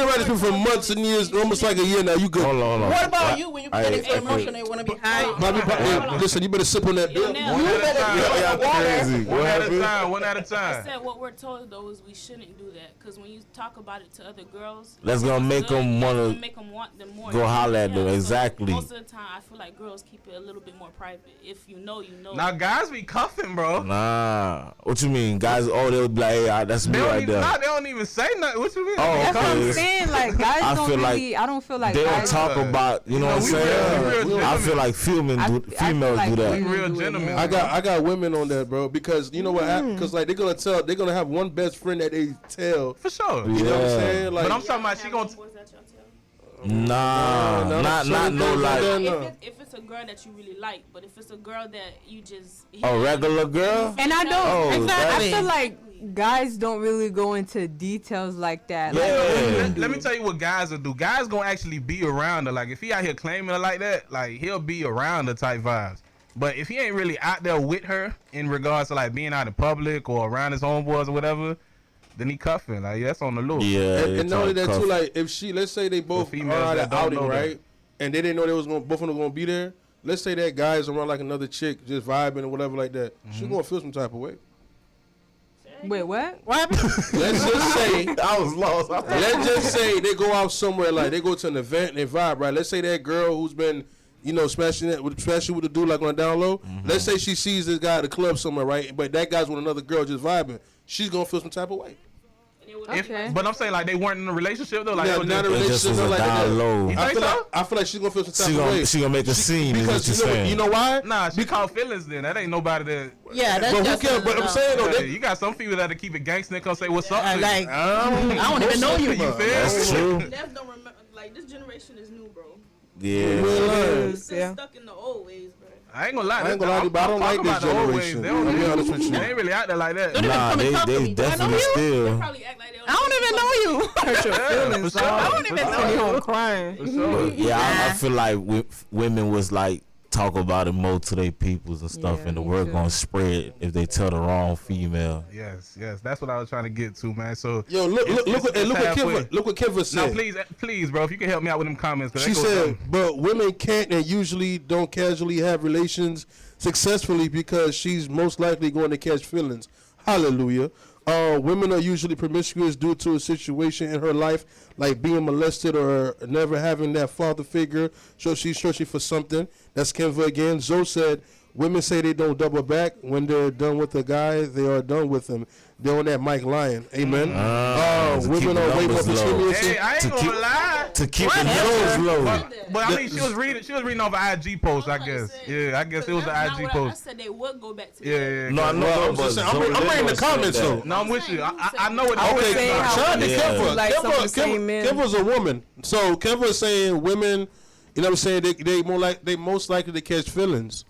around these people for months and years, almost like a year now. You good? Hold on. What about you when you I- get so I- emotional you want to be high? Hey, listen, you better sip on that bill. One at a time. Crazy. One at a time. One at a I time. said what we're told though is we shouldn't do that because when you talk about it to other girls, That's gonna make them wanna make them want them more. go holler at them. So Exactly. most of the time, I feel like girls keep it a little bit more private. If you know, you know. Now guys be cuffing, bro. Nah. What you mean? Guys, they'll be like, hey, that's me They don't, right even, there. they don't even say nothing. What you mean? Oh, That's what I'm okay. saying. Like guys I don't feel like really. I don't feel like They don't guys. talk about, you know what I'm we saying? real I feel like females I do feel that. like We women real do it gentlemen. more. I got women on that, bro, because you know what? Because like they're gonna have one best friend that they tell. For sure. You know what I'm Yeah. saying? Like, But I'm talking about she gonna. Boys that y'all tell? Nah, not no like If it's a girl that you really like, but if it's a girl that you just a regular girl. And I don't. Oh, I feel that- like guys don't really go into details like that. Like, Yeah. Let me tell you what guys will do. Guys gonna actually be around her. Like if he out here claiming her like that, like he'll be around her type vibes. But if he ain't really out there with her in regards to like being out in public or around his homeboys or whatever, then he cuffing. Like that's on the loose. Yeah. and not only that too, like if she, let's say they both The are females at that an don't outing, know that. right? And they didn't know they was both of them gonna be there. Let's say that guy is around like another chick, just vibing or whatever like that. She gonna feel some type of way. wait, what? What happened? Let's just say, I was lost. let's just say they go out somewhere, like they go to an event and they vibe, right? Let's say that girl who's been, you know, smashing with the dude like on a down low. Let's say she sees this guy at the club somewhere, right? But that guy's with another girl just vibing. She's gonna feel some type of way. Okay. But I'm saying like they weren't in a relationship though. Like Yeah, they were not a just, It just relationship, was a nothing like that. down low. You I think feel, so? like, I feel like she's gonna feel some type of way. She gonna make a scene. Is what Because you're saying. you know why? Nah, she caught feelings then. That ain't nobody that. Yeah, that's But who just cares? But I'm saying though, You got some people that'll keep it gangsta and come say what's up. to you. like I don't even know you. You feel? That's true. Left don't remember. Like this generation is new, bro. Yeah. We're still Yeah. stuck in the old ways, bro. I ain't gonna lie. I ain't gonna lie to you, but I don't like I'm this talking about the old ways. generation. They I'm gonna be honest with you. They ain't really out there like that. Don't even Nah, come and talk to they me. Do I know definitely you? still. Probably act like they I don't even know you. Hurt your feelings. for sure. dog. I don't even For know sure. You home crying. For sure. Yeah, I feel like women was like talk about it more to their peoples and stuff, Yeah, and the me word too. gonna spread if they tell the wrong female. Yes, that's what I was trying to get to, man. So Yo, look what halfway. Kiva said. Now, please, bro, if you can help me out with them comments. 'cause She they go said, something. but women can't and usually don't casually have relations successfully because she's most likely going to catch feelings. Hallelujah. Women are usually promiscuous due to a situation in her life, like being molested or never having that father figure, so she's searching for something. That's Kenva again. Zoe said, women say they don't double back. When they're done with a guy, they are done with him. They're on that Mike Lyon. Amen. To keep Women the are way more numbers low. promiscuous. Hey, I To ain't gonna keep- lie. To keep the nose low. But I mean, she was reading off an IG post, I guess. Yeah, I guess it was an IG I post. said they would go back to Yeah. No, I know. Well, I'm but just saying, I'm Zoe reading the Lynn comments, said though. that. No, I'm with you. I know what Okay, saying how shout out to Yeah. Kemba. Like some of the same men. Kemba's a woman, so Kemba's saying women. You know what I'm saying? They most likely to catch feelings.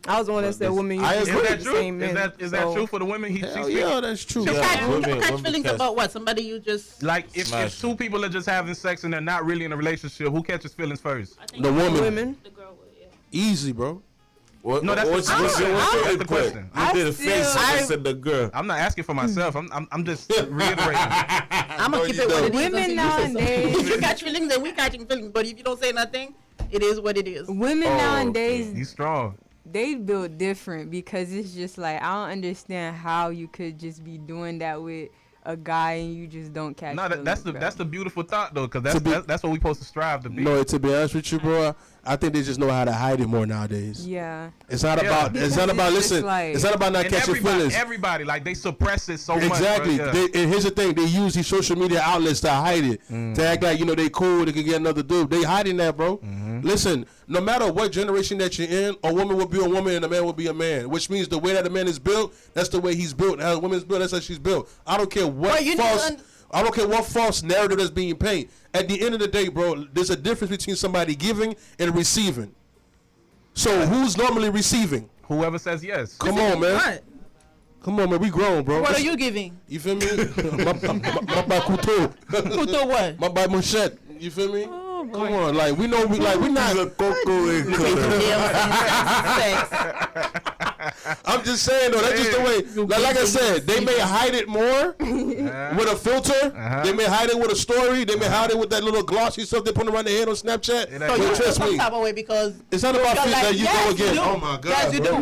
I was the one that said women I usually agree. Is the that true? same men. Is that so- true for the women? Hell yeah, that's true. Yeah. Catch women feelings catch- about what? Somebody you just Like if Smash. two people are just having sex and they're not really in a relationship, who catches feelings first? I think The woman. Women. The girl would, yeah. Easy, bro. What, No, that's what's the- what's your that's the input? question. You did a face. still- I said the girl. I'm not asking for myself. I'm just reiterating. I'm gonna keep it what it is. Women until you say something. nowadays- If you catch feelings, then we catching feelings. But if you don't say nothing, it is what it is. Women Oh, nowadays, He's strong. they build different because it's just like I don't understand how you could just be doing that with a guy and you just don't catch. No, that's feelings, the beautiful thought though, because that's what we supposed to strive to be. No, to be honest with you, bro, I think they just know how to hide it more nowadays. Yeah. It's not about. It's not about. Listen. Like, it's not about not And catching feelings. everybody, like they suppress it so much. Exactly. Bro, yeah. And here's the thing: they use these social media outlets to hide it, to act like they cool, they can get another dude. They hiding that, bro. Listen, no matter what generation that you're in, a woman will be a woman and a man will be a man. Which means the way that a man is built, that's the way he's built. How a woman's built, that's how she's built. I don't care what I don't care what false narrative that's being painted. At the end of the day, bro, there's a difference between somebody giving and receiving. So who's normally receiving? Whoever says yes. Come on, man. What? Come on, man. We grown, bro. What are you giving? You feel me? my couteau. Couteau what? My machete. You feel me? Oh, boy. Come on, like we know we not. I'm just saying though, that's just the way. Like I said, they may hide it more with a filter. They may hide it with a story. They may hide it with that little glossy stuff they put around their head on Snapchat. So you feel some type of way because it's not about feeling that you go again. Do. Oh my God, yes, you do.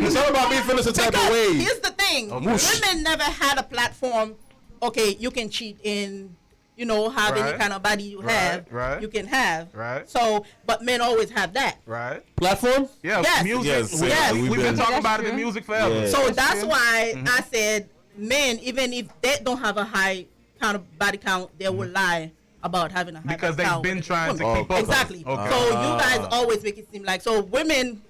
It's not about me feeling some type of way. Here's the thing: women never had a platform. Okay, you can cheat in. Have any kind of body you have, you can have. Right. So, but men always have that. Right. Platform? Yeah. Yes. Music. Yes. We've been talking about it in music forever. Yeah. So that's why I said men, even if they don't have a high kind of body count, they will lie about having a high because body count. Because they've been trying to keep up. Exactly. Okay. So you guys always make it seem like, so women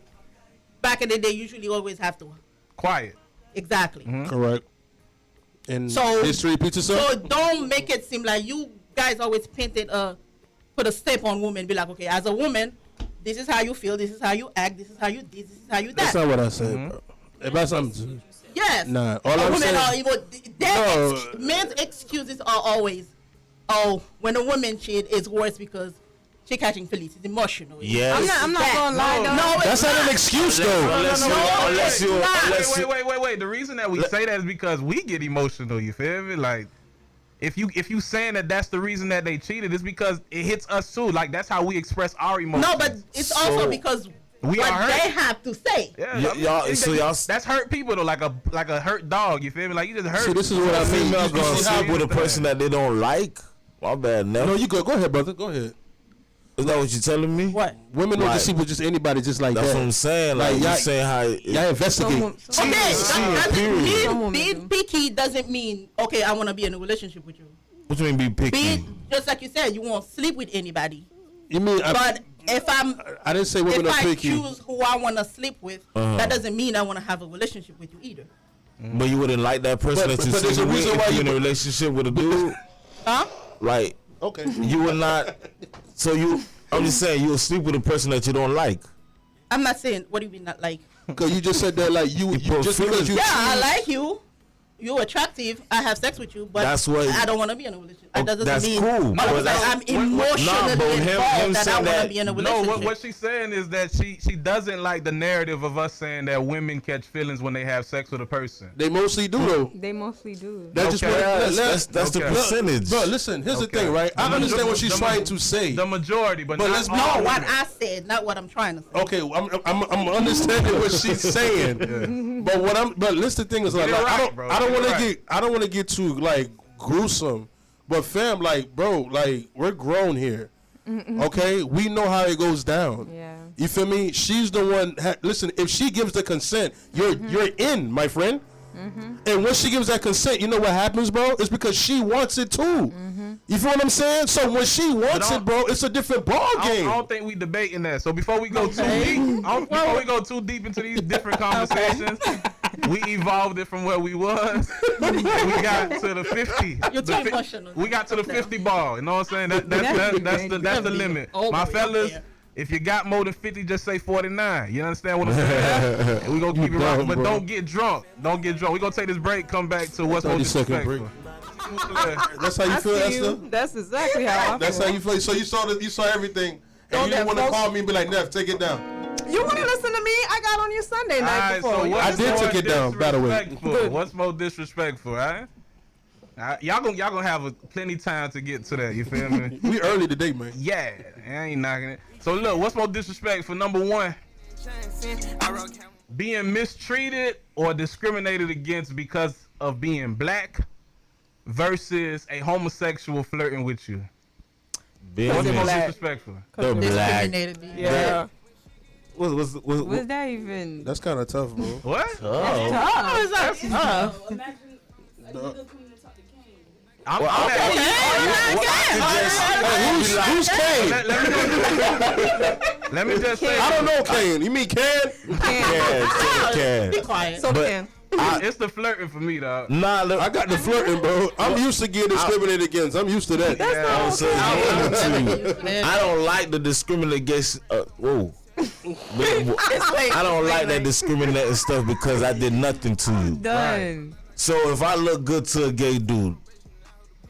back in the day usually always have to. Quiet. Exactly. Correct. And so history repeats itself. So don't make it seem like you guys always put a stamp on women. Be like, okay, as a woman, this is how you feel, this is how you act, this is how you this is how you that. That's not what I said, bro. If that's something. Yes. Nah. All I'm saying. Men's excuses are always, when a woman cheat, it's worse because she catching feelings. It's emotional. Yes. I'm not gonna lie though. No, that's not an excuse though. Wait. The reason that we say that is because we get emotional. You feel me? Like, if you saying that that's the reason that they cheated, it's because it hits us too. Like that's how we express our emotions. No, but it's also because what they have to say. Yeah, y'all. That's hurt people though, like a hurt dog. You feel me? Like you just hurt. So this is what I mean. Female gonna sleep with a person that they don't like. My bad. No, you go ahead, brother. Go ahead. Is that what you're telling me? What? Women don't just sleep with just anybody just like that's that. That's what I'm saying. Like y'all saying how y'all investigate. Being picky doesn't mean okay. I want to be in a relationship with you. What do you mean be picky? Just like you said, you won't sleep with anybody. You mean? But if I didn't say women are picky. If I choose who I want to sleep with, that doesn't mean I want to have a relationship with you either. But you wouldn't like that person that you sleep with if you're in a relationship with a dude. Huh? Like. Okay. You would not. So I'm just saying you'll sleep with a person that you don't like. I'm not saying. What do you mean not like? Because you just said that like you just because you. Yeah, I like you. You're attractive. I have sex with you, but I don't want to be in a relationship. That doesn't mean cool. I'm emotionally involved that I want to be in a relationship. No, what she's saying is that she doesn't like the narrative of us saying that women catch feelings when they have sex with a person. They mostly do though. They mostly do. That's the percentage. But listen, here's the thing, right? I understand what she's trying to say. The majority, but not let's all. No, what I said, not what I'm trying to say. Okay, I'm understanding what she's saying. Yeah. But listen, the thing is like I don't want to get too like gruesome, but fam, like bro, like we're grown here. Okay, we know how it goes down. Yeah. You feel me? She's the one. Listen, if she gives the consent, you're in, my friend. And when she gives that consent, you know what happens, bro? It's because she wants it too. You feel what I'm saying? So when she wants it, bro, it's a different ball game. I don't think we debating that. So before we go too deep into these different conversations, we evolved it from where we was. We got to the 50. You're too emotional. We got to the 50 ball. You know what I'm saying? That's the limit. My fellas. If you got more than 50, just say 49. You understand what I'm saying? And we gonna keep it rocking, but don't get drunk. Don't get drunk. We gonna take this break. Come back to what's most disrespectful. That's how you feel, Esther? That's exactly how I feel. That's how you feel. So you saw everything, and you didn't want to call me and be like, Neff, take it down. You want to listen to me? I got on you Sunday night before. So I did take it down, by the way. What's more disrespectful, right? Y'all gonna have plenty time to get to that. You feel me? We early today, man. Yeah, I ain't knocking it. So look, what's more disrespectful? Number one, being mistreated or discriminated against because of being black, versus a homosexual flirting with you? Being What's more black. disrespectful? the black. Discriminated me. Yeah. Was that even? That's kind of tough, bro. What? Oh. How is that? So imagine a nigga coming to talk to Kane. I'm Who's Kane? Let me just say, I don't know Kane. You mean Can? Can. Be quiet. So But- Ken. it's the flirting for me, dog. Nah, look, I got the flirting, bro. I'm used to getting discriminated against. I'm used to that. I'm saying, I don't like the discriminate against. Whoa. I don't like that discriminating stuff because I did nothing to you. Done. So if I look good to a gay dude,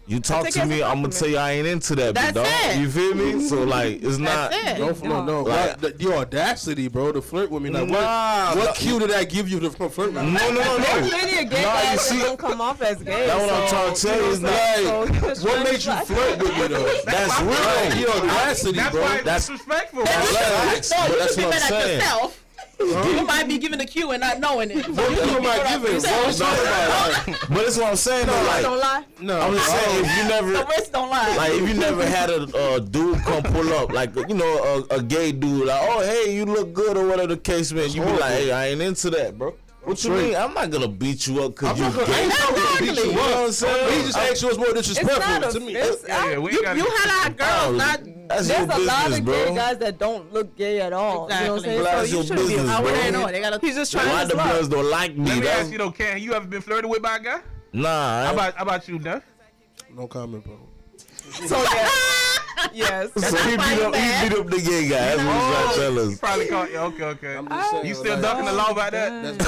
you talk take to it as me, a I'm gonna tell you I ain't into that, That's big dog. it. You feel me? So like, it's not. That's it. No. Like- The audacity, bro, to flirt with me. Like, Nah, what cue did I give you to flirt with me? No. There's plenty of gay Nah, you guys see- that don't come off as gay. That's what I'm trying to tell you. It's not. So he just What trying made to you flirt with me, though? That's Like, real. the audacity, That's bro. why it's That's- disrespectful. Relax, No, but you that's should be what I'm mad at saying. yourself. You might be giving a cue and not knowing it. What am I giving? Bro? What about? But that's what I'm saying. though, like, Don't lie. No, I'm just saying, if you The never. wrist don't lie. Like if you never had a dude come pull up, like you know a gay dude, like oh hey you look good or whatever the case man, you be like hey I ain't into that, bro. What you mean? I'm not gonna beat you up because you I gay. ain't talking about beat you You know what I'm up. saying? He just asked you what's more disrespectful to me. Yeah, we ain't gotta You get- had our girls, not. That's your There's a lot business, of gay bro. guys that don't look gay at all. You know what I'm saying? Exactly. Well, that's So you your shouldn't be business, I bro. wouldn't know. They gotta. He's just trying Why to the slut. brothers don't like me? Let me That's- ask you though, Ken, you ever been flirted with by a guy? Nah. How about you, Neff? No comment, bro. So yeah. Yes. So he beat up the gay guy. That's what he's trying to tell You us. probably caught you. Okay. I'm just saying. You still like, ducking the law about that?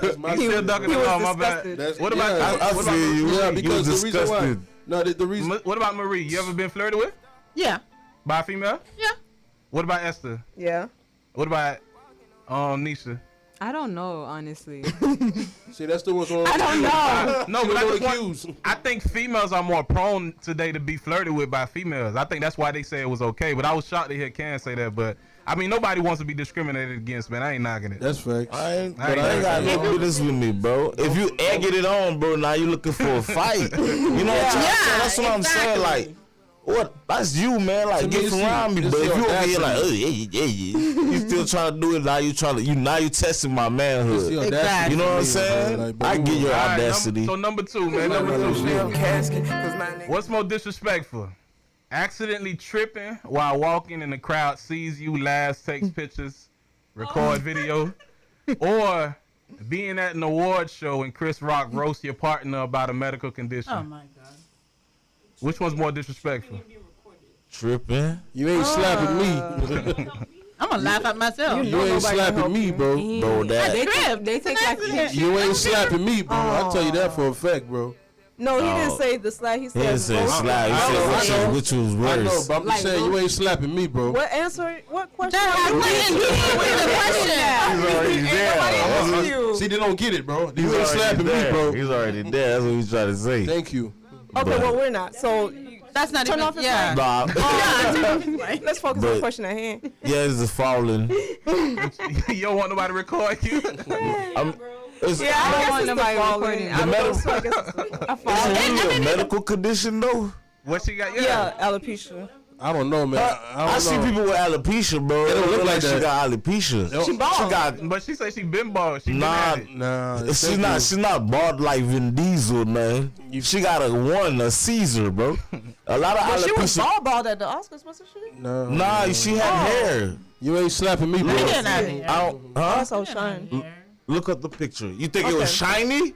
That's my You still ducking the was law, my bad. disgusted. That's, What about yeah, I what feel about- you. Yeah, You because was the reason why. disgusted. No, the reason. What about Marie? You ever been flirted with Yeah. by a female? Yeah. What about Esther? Yeah. What about Nisha? I don't know, honestly. See, that's the what's wrong. I don't know. No, You but I, don't know just the want, cues. I think females are more prone today to be flirted with by females. I think that's why they say it was okay. But I was shocked to hear Ken say that. But I mean, nobody wants to be discriminated against, man. I ain't knocking it. That's facts. I ain't I ain't got no got business with me, bro. If you egging it on, bro, now you looking for a fight. You know what I'm saying? That's what I'm saying. Like, what? That's you, man. Like, To me, get it's around you. me. It's But if your you over here like, audacity. you still trying to do it. Now you trying to, now you testing my It's manhood. the Exactly. audacity You know what I'm for me, saying? man. Like, bro, I get your All right, audacity. so number two, man. Number two. Casket, 'cause my name. What's more disrespectful? Accidentally tripping while walking and the crowd sees you, laughs, takes pictures, record video, or being at an award show and Chris Rock roasts your partner about a medical condition. Oh my God. Which one's more disrespectful? Tripping. You ain't slapping me. I'm gonna laugh at myself. You ain't slapping me, bro. Bro, that. They take like pictures. You ain't slapping me, bro. I tell you that for a fact, bro. No, he didn't say the slap. He He said. didn't say roast. slide. He I said know. which was I know, worse. but I'm just saying you ain't slapping me, bro. What answer? What question? He's already there. See, they don't get it, bro. You He's ain't already slapping me, there. bro. He's already there. That's what he's trying to say. Thank you. Okay, But- well we're not. So That's not Turn even. off his Yeah. Nah, let's focus on the But- question at hand. yeah, it's just falling. You don't want nobody to record you? It's, Yeah, I don't guess want it's the nobody falling. recording. I don't know, medical- so I guess it's the- Is it really a medical condition though? What she got? Yeah, alopecia. I don't know, man. I I don't see know. people with alopecia, bro. They don't look Look like she that. got alopecia. She bald. She got. But she said she been bald. She been Nah, at it. Nah, She's not bald like Vin Diesel, man. She got a Caesar, bro. A lot of Well, she was alopecia. bald at the Oscars, wasn't she? No, Nah, she had hair. you ain't slapping me, bro. Get out of here. I don't, huh? Also shine. Look up the picture. You think it was Okay. shiny?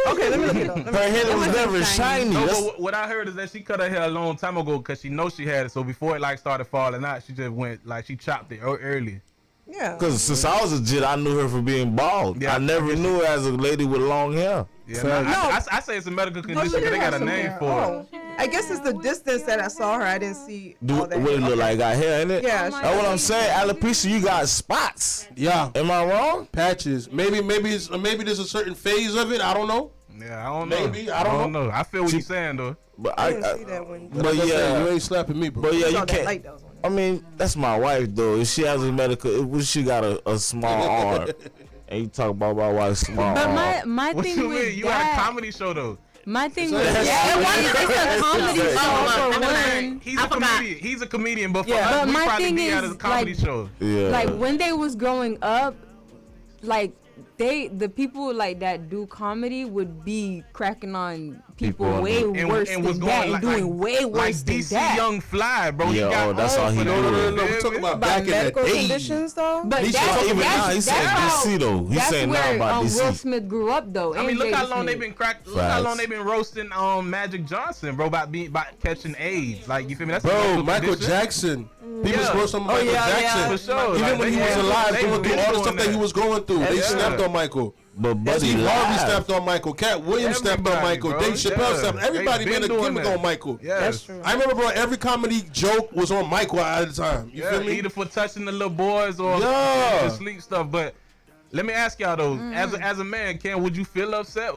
Okay, let me look it up. Her hair was never shiny. No, That's- but what I heard is that she cut her hair a long time ago because she knows she had it. So before it like started falling out, she just went like she chopped it early. Yeah. Cause since I was a jit, I knew her for being bald. Yeah, I never knew her as a lady with long hair. Yeah, Facts. I say it's a medical No, condition she because they did got have a some name hair. for it. Oh. I guess it's the distance that I saw her. I didn't see Do all what that. it look like? Got hair in it? Yeah, That's what I'm saying. Alopecia, you got spots. Yeah, Am I wrong? patches. Maybe there's a certain phase of it. I don't know. Yeah, I don't know. Maybe, I don't know. I feel what you're saying though. But I didn't see that when but Like I said, yeah, you ain't slapping me, bro. but yeah, saw you that light can't. that was on it. I mean, that's my wife though. If she has a medical, if she got a small arm, and you talk about my wife's small But arm. my What thing you with mean? You got a that, comedy show though. My thing was, It's it's a comedy show for one. He's a comedian. He's a comedian, but for us, But we my probably thing be out is, as a comedy like, show. Yeah. Like when they was growing up, like the people like that do comedy would be cracking on people People way And worse was than that going and doing way like worse than DC that. Young Fly, bro. He Yeah, got oh, that's all all he for do. that. No, we're talking about By back in the medical day. conditions, though. But He's that's, talking that's, about- he said that's DC though. He's that's saying now where about DC. Will Smith grew up though. I mean, and look how Jada long they've Smith. been look how long they've been roasting Magic Johnson, bro, about catching AIDS. Like, you feel me? That's a Bro, medical Michael condition. Jackson. People Yeah. was on Michael yeah, Jackson. For sure. Even Like, when he they was had- alive, they going been through all the doing stuff that he that. was going through, they Yeah. snapped on Michael. But Buddy Steve Harvey live. snapped on Michael. Cat Williams snapped on Everybody, Michael. bro. Dave Chappelle Yeah. snapped. Everybody They made a been doing gimmick that. on Michael. Yes. That's true. I remember, bro, every comedy joke was on Michael at the time. You Yeah, feel me? either for touching the little boys or Yeah. the sleep stuff. But let me ask y'all though, Mm. as a man, Ken, would you feel upset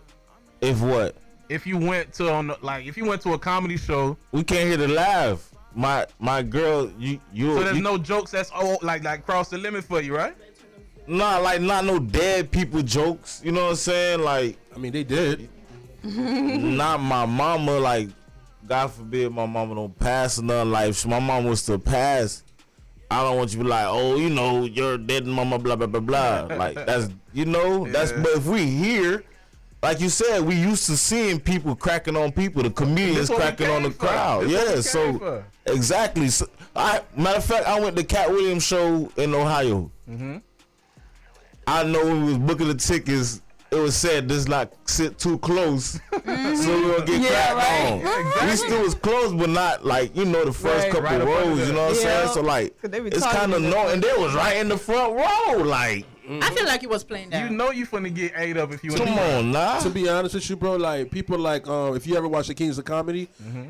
If what? if you went to if you went to a comedy show? We can't hear the laugh. My girl, you So there's no jokes that's like cross the limit for you, right? not no dead people jokes. You know what I'm saying? Like I mean, they did. not my mama. Like God forbid my mama don't pass or nothing. Like if my mama was to pass, I don't want you to be like, oh, you know, you're dead mama, blah blah blah blah. Like that's that's. Yeah. But if we here, like you said, we used to seeing people cracking on people, the comedians This what we cracking on the came for. crowd. This what we Yeah, came so for. exactly. So, matter of fact, I went to Cat Williams show in Ohio. Mm-hmm. I know when we was booking the tickets, it was said this not sit too close, so we gonna get cracked on. Yeah, exactly. We still was close, but not like the first Right. couple Right up under rows. there. You know what I'm saying? Yeah. So like, 'Cause they be it's talking kind of to no, and they was right in the front row. Like, I feel like he was playing that. You know you finna get ate up if you. come on, nah. To be honest with you, bro, like people like if you ever watch the Kings of Comedy,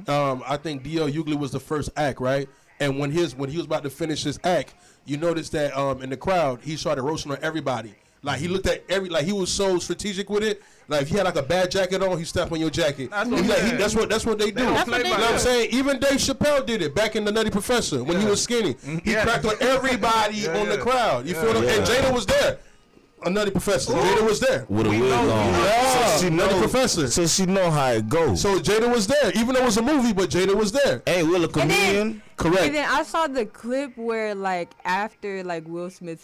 I think D.L. Hughley was the first act, right? And when he was about to finish his act, you noticed that in the crowd he started roasting on everybody. Like he looked at he was so strategic with it. Like if he had like a bad jacket on, he stepped on your jacket. That's what I'm saying. That's what they do. don't You play know by what I'm that. saying? Even Dave Chappelle did it back in the Nutty Professor when he was skinny. He Yeah. cracked on everybody Yeah, on the yeah. crowd. You Yeah. feel what I'm Yeah. And Jada was there. A Nutty Professor. Jada was there. With a We wig know- on. Yeah, So she Nutty know- Professor. So she know how it goes. So Jada was there, even though it was a movie, but Jada was there. Hey, Will a And comedian? then, Correct. and then I saw the clip where like after like Will Smith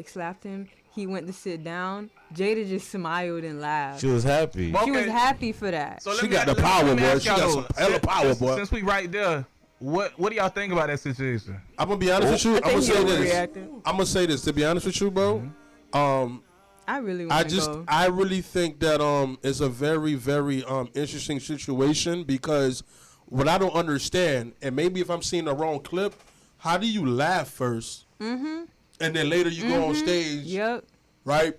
slapped him, he went to sit down. Jada just smiled and laughed. She was happy. Well, She was okay. happy for that. So let She me- got the let me- power, let me boy. ask She y'all got though, some hella power, boy. Since we right there, what do y'all think about that situation? I'm gonna be honest with you. I'm gonna think say he this. overreacted. I'm gonna say this. To be honest with you, bro. I really want to go. I really think that it's a very very interesting situation because what I don't understand, and maybe if I'm seeing the wrong clip, how do you laugh 1st and then later you go on stage, Yep. right,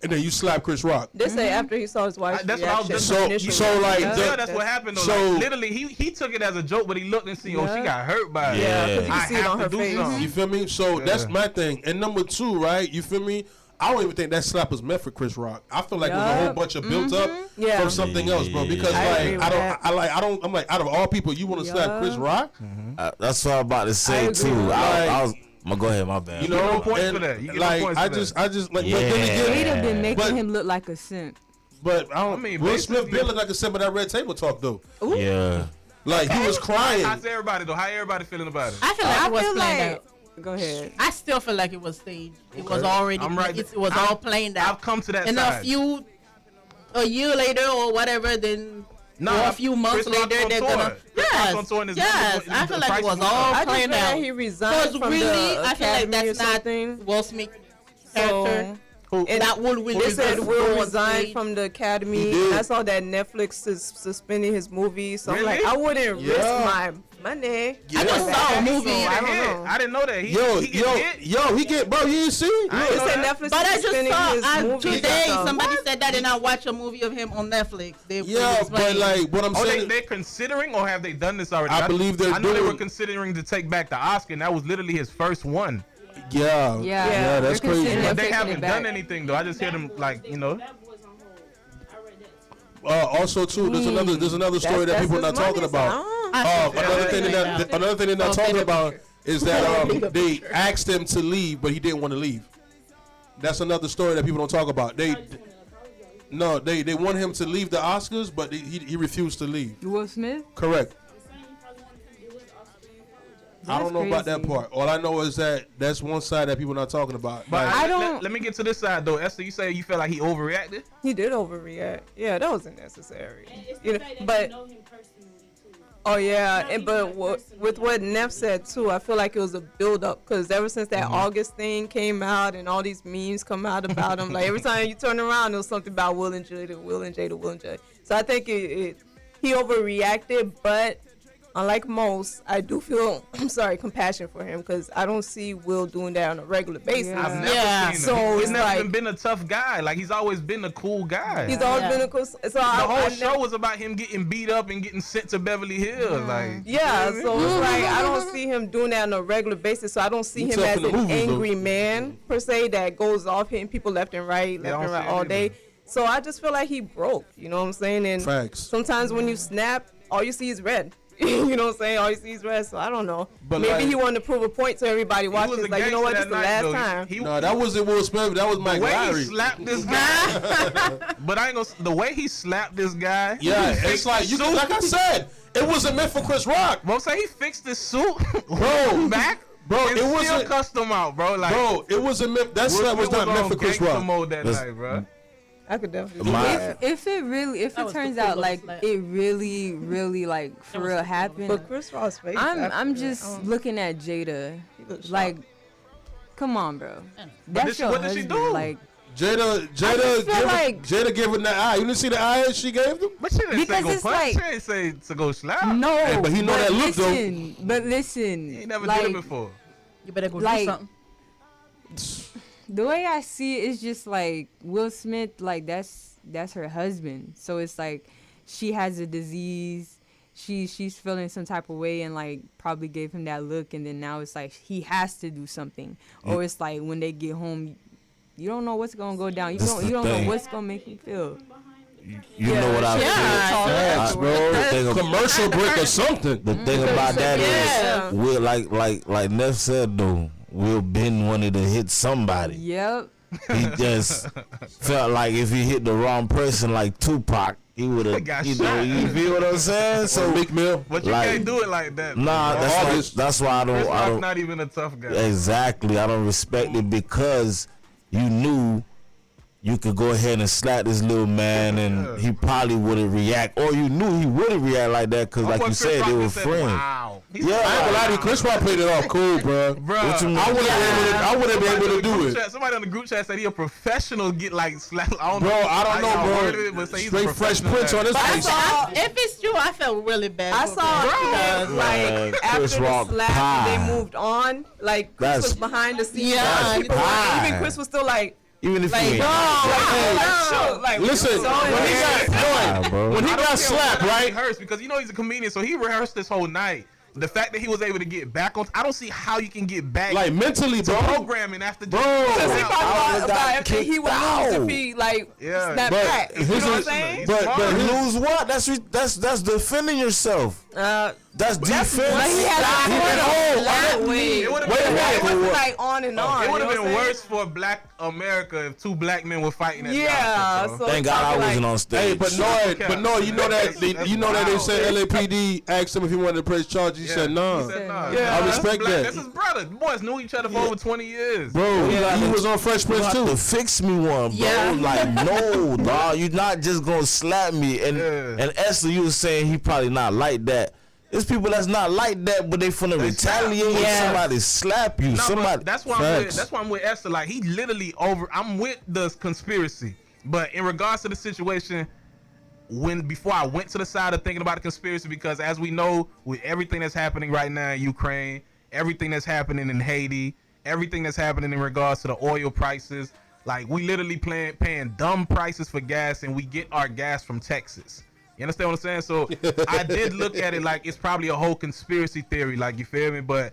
and then you slap Chris Rock? They say after he saw his wife's That's what I was reaction. just- initially. so, like, Yeah, the- that's what happened though. so- Like, literally, he took it as a joke, but he looked and see, oh, she Yeah. got hurt by it. Yeah, 'cause you I can see it have on to her do face. something. You feel me? So Yeah. that's my thing. And number 2, right? You feel me? I don't even think that slap was meant for Chris Rock. I feel like it was a whole Yup. bunch of built up Yeah. from something else, bro. Because I agree like with I don't. I'm like out of all people, you want to slap Yup. Chris Rock? That's what I'm about to I say agree too. with I was. I'm gonna go ahead. My bad. You get no know, points and for that. You get no like points I for just that. like. Yeah. But then again, Jada been making But- him look like a simp. but I don't. I mean, Will Smith basically- did look like a simp of that red table talk though. Yeah. Like he was crying. How's everybody though? How everybody feeling about it? I feel like I it was feel planned like. out. Go ahead. I still feel like it was staged. It was already. I'm right. It was I'm- all planned out. I've come to that and side. a year later or whatever, then No, or a few months Chris Rock later, on they're tour. gonna. Chris Rock Yes, on tour and his yes. movie- I feel the like price it was was all up. I just planned read that out. he resigned Because from really, the I feel like Academy or that's not something. Will Smith So, character. Who- and That would really they said just Will go on resigned stage. from the Academy. He did. I saw that Netflix is suspending his movie. So I'm Really? like, I wouldn't risk Yeah. my money. Yeah. I just saw a movie. So, I I don't know. I didn't know that. He Yo, get hit? he get bro. You didn't see? I Look. They didn't know said that. Netflix But I is just suspending his saw movie. today So- somebody said that, and I watched a movie of him on Netflix. They Yeah, was but playing. like what I'm Oh, saying. they're considering, or have they done this already? I believe they're I know they were doing- considering to take back the Oscar, and that was literally his first one. Yeah, Yeah, that's they're considering crazy. But they taking it haven't back. done anything though. I just hear them like, you know. Also, too, there's another story that people are not talking about. Another thing they're not talking about is that they asked him to leave, but he didn't want to leave. That's another story that people don't talk about. No, they want him to leave the Oscars, but he refused to leave. Will Smith? Correct. I don't That's know about that crazy. part. All I know is that that's one side that people not talking about. But Like, I don't- Let me get to this side though. Esther, you say you feel like he overreacted? He did overreact. Yeah, that wasn't necessary. And it's You the know, fact that but you know him personally too. oh yeah, Not and even but like personally, with what like- Neff said too, I feel like it was a build up because ever since Mm-hmm. that August thing came out and all these memes come out about him, like every time you turn around, there was something about Will and Jada, Will and Jada, Will and Jada. So I think he overreacted, but unlike most, I do feel compassion for him because I don't see Will doing that on a regular basis. Yeah. I've never Yeah. seen him. So He's it's never like- even been a tough guy. Like he's always been a cool guy. He's always Yeah. been a cool. So The I whole never- show was about him getting beat up and getting sent to Beverly Hills. Like, Yeah, so it's like I don't see him doing that on a regular basis. So I don't see You him tough as in the an movies, though. angry man per se that goes off hitting people left and right, Yeah, I left and don't right see it all either. day. So I just feel like he broke. You know what I'm saying? And facts. sometimes when you snap, all you see is red. You know what I'm saying? All you see is red. So I don't know. But Maybe like- he wanted to prove a point to everybody he watching. was a It's like, you know what? This gangster is the that last night, though. time. He, No, that wasn't Will Smith. That was the Mike way he Lowry. slapped this guy. But I ain't gonna. The way he slapped this guy. Yeah, he it's fixed like his you. suit. Like I said, it wasn't meant for Chris Rock, Bro, say he fixed his suit, Bro. back, bro. and It still wasn't, custom out, bro. Like, bro. It wasn't meant. That Will slap was Smith not meant on for Chris gangster Rock. mode that That's- night, bro. I could definitely. My- see that. If it That was turns the out coolest like slap. it really like for That was real the happened, But Chris Rock's face. I'm after just that, looking at Jada he looked like, come on, bro. did That's she- your what did she husband. do? Like, Jada feel like- gave him the eye. You didn't see the eye she gave him? But she didn't say Because go it's punch. like- She didn't say to go slap. no, Hey, but he know that look, though. But listen, He ain't never like, did it before. You better go Like- do something. the way I see it is just like Will Smith, like that's her husband. So it's like she has a disease. She's feeling some type of way and like probably gave him that look, and then now it's like he has to do something. Or it's like when they get home, you don't know what's gonna go down. You That's don't the you don't know thing. what's gonna make you feel. You know what I feel? Facts, bro. The thing ab- Commercial break or something. The thing about that is, Yeah. Will, like Neff said though, Will Ben wanted to hit somebody. Yep. He just felt like if he hit the wrong person, like Tupac, he would have. Got You know, shot. you feel what I'm saying? So So Meek Mill. But you like- can't do it like that. nah, that's why I Chris don't. Rock's not even a tough guy. Exactly, I don't respect it because you knew you could go ahead and slap this little man, and he probably wouldn't react, or you knew he wouldn't react like that because, like What you Chris said, Rock they were just said, friends. Wow. I ain't gonna lie to you. Chris Rock played it off cool, bro. Bro, What you mean? I wouldn't be able to do it. Somebody on the group chat said he a professional get like slapped. I don't Bro, know. I don't know, how bro. I worded it, but say he's a Straight fresh professional prints at on it. his face. If it's true, I felt really bad. I for saw him. it Man, like after Chris the Rock slap, pie. they moved on. Like Chris That's- was behind the scenes. Yeah, People were- pie. even Chris was still like, Even if like, you ain't. like, Listen, so when he embarrassed. got Nah, bro. when he I don't got care slapped, what he right? rehearsed because you know he's a comedian, so he rehearsed this whole night. The fact that he was able to get back on, I don't see how you can get back Like mentally, to bro. programming after Bro. Because he I thought would've about got everything he would kicked lose out. if he like Yeah. snap But back. You know his what I'm is- saying? But his, Lose what? That's defending yourself. That's defense. But he had He to went home. that way. It would've Wait a been- minute. It wasn't like on and on. It would you have know been what I'm worse for Black America if two black men were fighting at saying? the Yeah. Oscars, bro. So Thank it's God I probably wasn't like, on stage. hey, but no, you know that they said LAPD asked him if he wanted to press charges. He Yeah. said no. He said nah. Yeah. I respect Black, that. That's his brother. The boys knew each other for over 20 years. Bro, he was on Fresh You Prince have too. to fix me one, bro. Yeah. Like, no, dog. You're not just gonna slap me. And Yeah. and Esther, you was saying he probably not like that. There's people that's not like that, but they finna retaliate when somebody slap you. No, Somebody. but that's why I'm with Esther. Like he literally I'm with the conspiracy, but in regards to the situation, before I went to the side of thinking about the conspiracy, because as we know, with everything that's happening right now in Ukraine, everything that's happening in Haiti, everything that's happening in regards to the oil prices, like we literally paying dumb prices for gas, and we get our gas from Texas. You understand what I'm saying? So I did look at it like it's probably a whole conspiracy theory, like, you feel me? But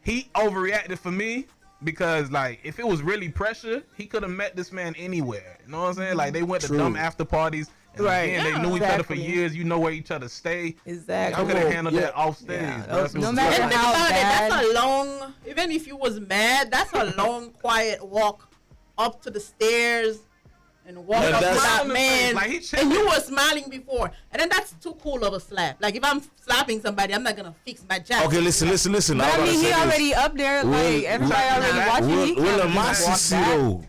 he overreacted for me because, like, if it was really pressure, he could have met this man anywhere. You know what I'm saying? Like, they went to True. dumb after parties. And Right. again, they Yeah. knew each other for Exactly. years. You know where each other stay. Exactly. I could have handled Yeah. that off stage. Yeah, bro. that was- If it no was matter just- And think how about it, bad- that's a long, even if you was mad, that's a long, quiet walk up to the stairs and walk And up to that's- that Smile in the man, face, like he and chilling. you were smiling before, and then that's too cool of a slap. Like if I'm slapping somebody, I'm not gonna fix my jacket. Okay, listen. But I mean, he already up there. Like everybody already watching. He Will can't just walk back. though?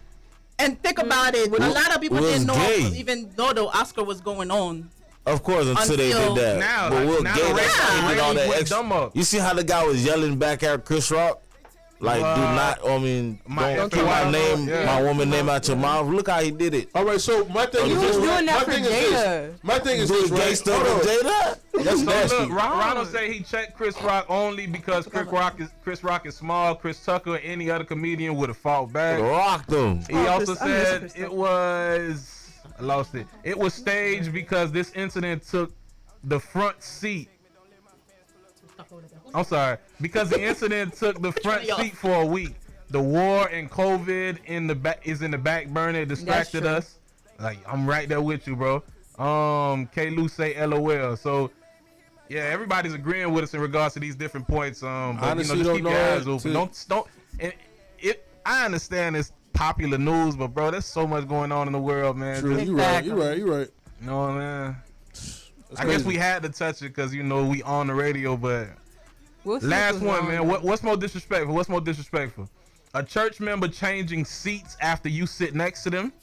And think about it. A lot of people was didn't know, gay. even though the Oscar was going on. Of course, until they Until did that. now, but like, Will now Gay, the that did all that went extra. dumb up. You see how the guy was yelling back at Chris Rock? Like, do not. I mean, My don't FYI, keep my name, yeah. my woman name out your mouth. Look how he did it. All right, so my thing He is was this. doing that My for thing is Jada. this. My thing is Do this, it gay right? stuff Hold with on. Jada? That's So nasty. look, Ronald say he checked Chris Rock only because Chris Rock is small. Chris Tucker or any other comedian would have fought back. Rocked him. He Oh, also Chris- I miss said Chris it Tucker. was I lost it. It was staged because this incident took the front seat. I'm sorry, because the incident took the front seat for a week. The war and COVID is in the back burner. It distracted true. us. Like I'm right there with you, bro. K. Lou say LOL. So yeah, everybody's agreeing with us in regards to these different points. But Honestly, just don't keep know your eyes it open. to- Don't. And I understand it's popular news, but bro, there's so much going on in the world, man. True, Just, you right. You right. You right. you know, man. That's I guess crazy. we had to touch it because we on the radio, but. Will Smith Last was one, wrong, man. though. What's more disrespectful? What's more disrespectful? A church member changing seats after you sit next to them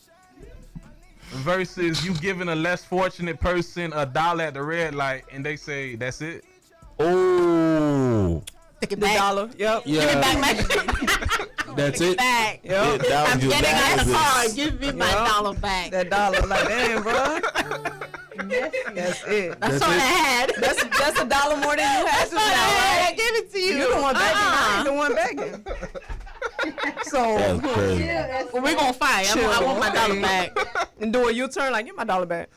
versus you giving a less fortunate person $1 at the red light and they say, that's it? Oh. Take it The back. dollar. Yep. Yeah. Give it back, my That's it. back. Yep. Yeah, that I'm was your getting out of the car. back. Give me my Yeah. dollar back. That dollar. Like, damn, bro. That's it. That's all I had. That's $1 more than you had That's just all I had. now, I right? gave it to you. You the one begging. I ain't the one begging. So That's crazy. Well, we're gonna fight. I want my dollar back. and do a U-turn, like, get my dollar back.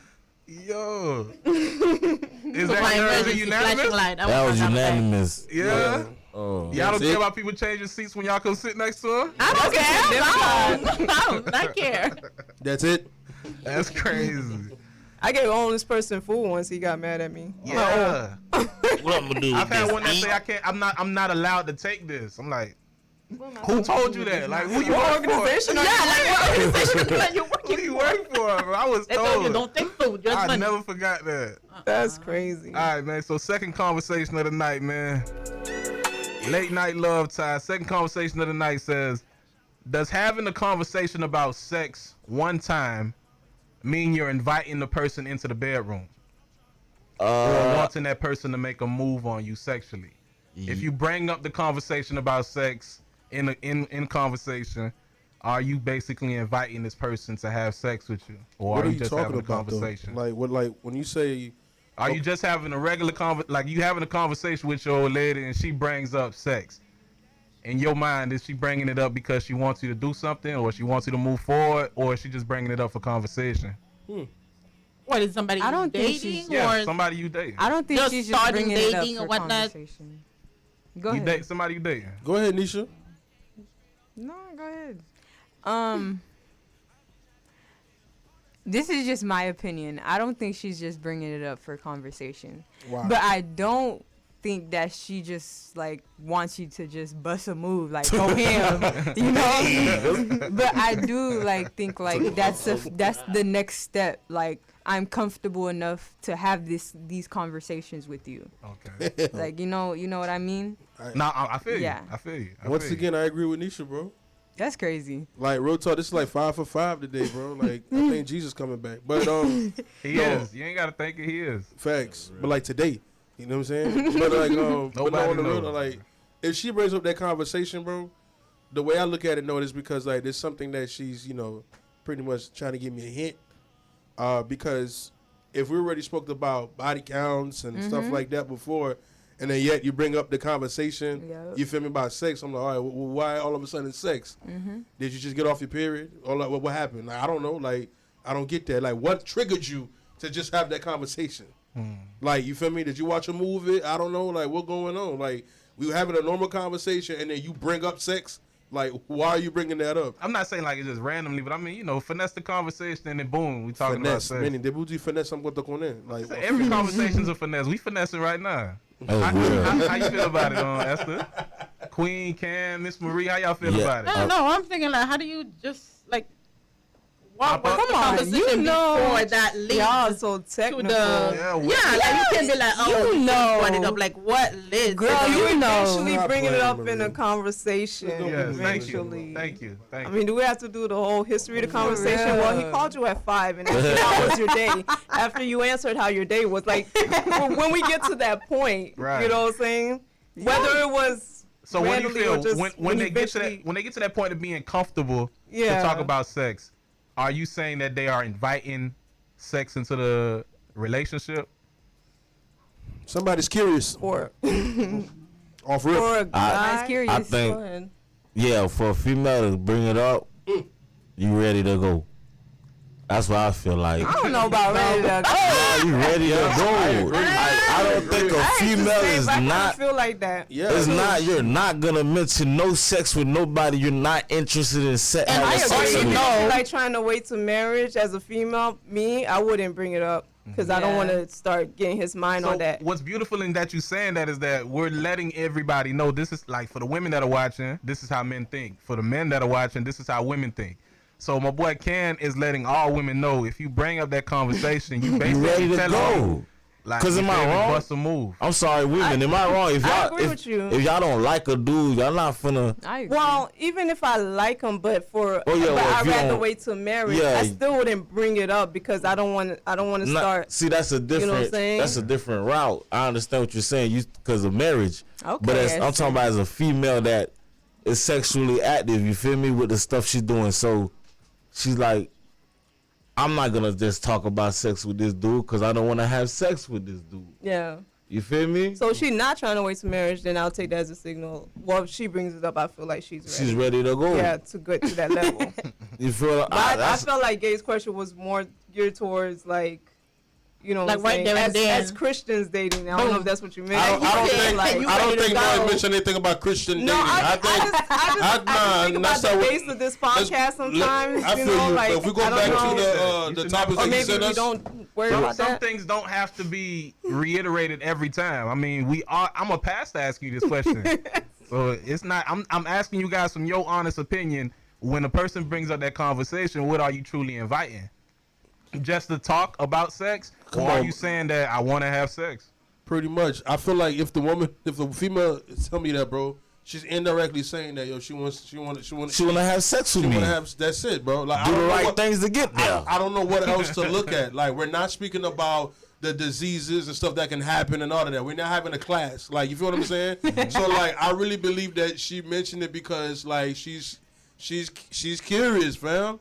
Yo. Is My that emergency unanimous? flashing light. I That want was my dollar back. unanimous. Yeah. Oh. Y'all don't That's care it. about people changing seats when y'all come sit next to them? I don't care. I don't care. That's it. That's crazy. I gave a homeless person food once. He got mad at me. Yeah. What I'm gonna do? I've had just one that eat? say I'm not allowed to take this. I'm like, who told you that? Like, who you What work for? organization? Yeah, like what organization you Who working you for? work for? Bro? I was They told you told. don't take food. Just I money. never forgot that. That's crazy. All right, man. So second conversation of the night, man. Late night love time. Second conversation of the night says, does having a conversation about sex one time mean you're inviting the person into the bedroom or wanting that person to make a move on you sexually? If you bring up the conversation about sex in conversation, are you basically inviting this person to have sex with you, or What are are you you just talking having a about, though? conversation? Like what? Like when you say Are you just having a regular like you having a conversation with your old lady and she brings up sex? In your mind, is she bringing it up because she wants you to do something, or she wants you to move forward, or is she just bringing it up for conversation? What is somebody I don't think dating she's- Yeah, or somebody you dating. I don't think Just she's just starting bringing it dating up or for whatnot. conversation. Go You ahead. date somebody you dating. Go ahead, Nisha. No, go ahead. This is just my opinion. I don't think she's just bringing it up for conversation. Wow. But I don't think that she just like wants you to just bust a move like go ham, you know. But I do like think like that's the next step. Like I'm comfortable enough to have these conversations with you. Okay. Like you know what I mean. No, I feel you. Yeah. I feel you. Once again, I agree with Nisha, bro. That's crazy. Like real talk, this is like 5 for 5 today, bro. Like I think Jesus coming back, but He No. is. You ain't gotta think it. He is. facts. But like today, you know what I'm saying? But like but no, on the real, knows. like if she brings up that conversation, bro, the way I look at it, no, is because like there's something that she's pretty much trying to give me a hint. Because if we already spoke about body counts and stuff like that before, and then yet you bring up the conversation, Yep. you feel me, about sex, I'm like, all right, well, why all of a sudden sex? Did you just get off your period? Or like, what happened? Like, I don't know. Like, I don't get that. Like, what triggered you to just have that conversation? Like, you feel me? Did you watch a movie? I don't know. Like, what going on? Like, we were having a normal conversation, and then you bring up sex. Like, why are you bringing that up? I'm not saying like it's just randomly, but I mean, finesse the conversation and then boom, we talking Finesse, about sex. meaning, did you finesse something with the corner? Like, So every conversation's a finesse. We finessing right now. That's real. How you feel about it, Esther? Queen, Cam, Miss Marie, how y'all feel Yeah. about it? I don't know. I'm thinking like, how do you just like Come on, you know. before that leads Y'all so to technical. the like you can be like, oh, you know. brought it up. Like what leads? Girl, you eventually Not bringing it playing, up in Maria. a conversation. Yes, eventually. thank you. I mean, do we have to do the whole history of the conversation? real. Well, he called you at 5 and asked you how was your day. After you answered how your day was, like when we get to that point, Right. you know what I'm saying? Whether it was So when you randomly or feel just when they get to eventually- that when they get to that point of being comfortable Yeah. to talk about sex, are you saying that they are inviting sex into the relationship? Somebody's curious. or Off rip. or a guy. I'm curious. I Go think, ahead. yeah, for a female to bring it up, you ready to go. That's what I feel like. I don't know about ready to go. Nah, you ready to go. agree. I don't think a I hate to female say it, is but I kinda not. feel like that. Yeah. It's not. You're not gonna mention no sex with nobody. You're not interested in sex. I having sex agree. with. No. Like trying to wait to marriage as a female, I wouldn't bring it up because I don't Yeah. want to start getting his mind on that. What's beautiful in that you saying that is that we're letting everybody know this is like for the women that are watching, this is how men think. For the men that are watching, this is how women think. So my boy Ken is letting all women know if you bring up that conversation, you You basically ready to telling go? them, like, 'Cause you am I feel me, wrong? Bust a move. I'm sorry, women. Am I wrong? If I y'all, agree if, with you. if y'all don't like a dude, y'all not finna. I agree. Well, even if I like him, but Oh, yeah, but well, if I'd you rather don't- wait to marriage. Yeah. I still wouldn't bring it up because I don't want to Not, start. see, that's a different. what I'm saying? That's a different route. I understand what you're saying. You because of marriage. Okay, But as, I I'm see. talking about as a female that is sexually active. You feel me with the stuff she's doing. So she's like, I'm not gonna just talk about sex with this dude because I don't want to have sex with this dude. Yeah. You feel me? So if she's not trying to wait to marriage, then I'll take that as a signal. Well, if she brings it up, I feel like she's ready. She's ready to go. Yeah, to get to that level. You feel? But I That's, felt like Gay's question was more geared towards like, you know, Like what I'm right saying? there and then. As Christians dating. I don't know if that's what you meant. I don't think. Like, I don't ready to think go. Lloyd mentioned anything about Christian No, dating. I think. I just think about that's the not what- base of this podcast sometimes. I feel you know, you. like, But if we go I don't back know. to You the should topics Or that you maybe sent we us, don't worry Some, about some that. things don't have to be reiterated every time. I mean, I'm a pass to ask you this question. So it's not. I'm asking you guys from your honest opinion. When a person brings up that conversation, what are you truly inviting? Just to talk about sex, Come or are on. you saying that I want to have sex? pretty much. I feel like if the female tell me that, bro, she's indirectly saying that, yo, she want she wanna have sex with she me. wanna have. That's it, bro. Like Do I the don't know right what, things to get there. I don't know what else to look at. Like we're not speaking about the diseases and stuff that can happen and all of that. We're not having a class. Like you feel what I'm saying? So like I really believe that she mentioned it because like she's curious, fam.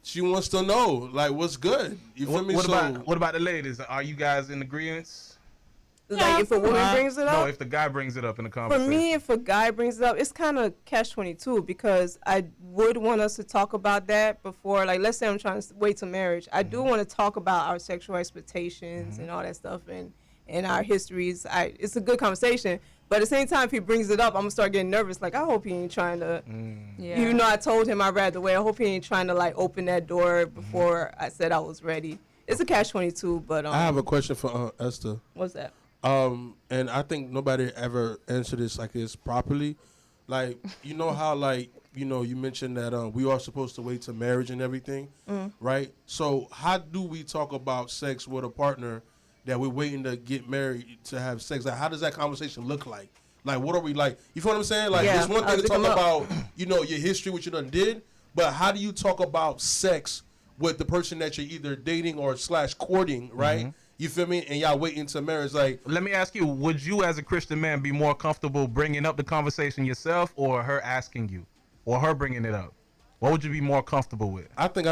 She wants to know like what's good. You feel me? What So about the ladies? Are you guys in agreement? Like if a woman brings it No, up. if the guy brings it up in the For conversation. me, if a guy brings it up, it's kind of catch-22 because I would want us to talk about that before, like, let's say I'm trying to wait to marriage. I do want to talk about our sexual expectations and all that stuff and our histories. It's a good conversation, but at the same time, if he brings it up, I'm gonna start getting nervous. Like, I hope he ain't trying to. Yeah. Even though I told him I'd rather wait, I hope he ain't trying to like open that door before I said I was ready. It's a catch-22, but I have a question for Esther. what's that? And I think nobody ever answered this like this properly. Like, you know how, like, you know, you mentioned that we are supposed to wait to marriage and everything, right? So how do we talk about sex with a partner that we're waiting to get married to have sex? Like, how does that conversation look like? Like, what are we like? You feel what I'm saying? Like, Yeah, it's one how thing to does it talk come up? about, you know, your history, what you done did, but how do you talk about sex with the person that you're either dating or / courting, right? You feel me? And y'all waiting to marriage, like. Let me ask you: would you, as a Christian man, be more comfortable bringing up the conversation yourself, or her asking you, or her bringing it up? What would you be more comfortable with? I think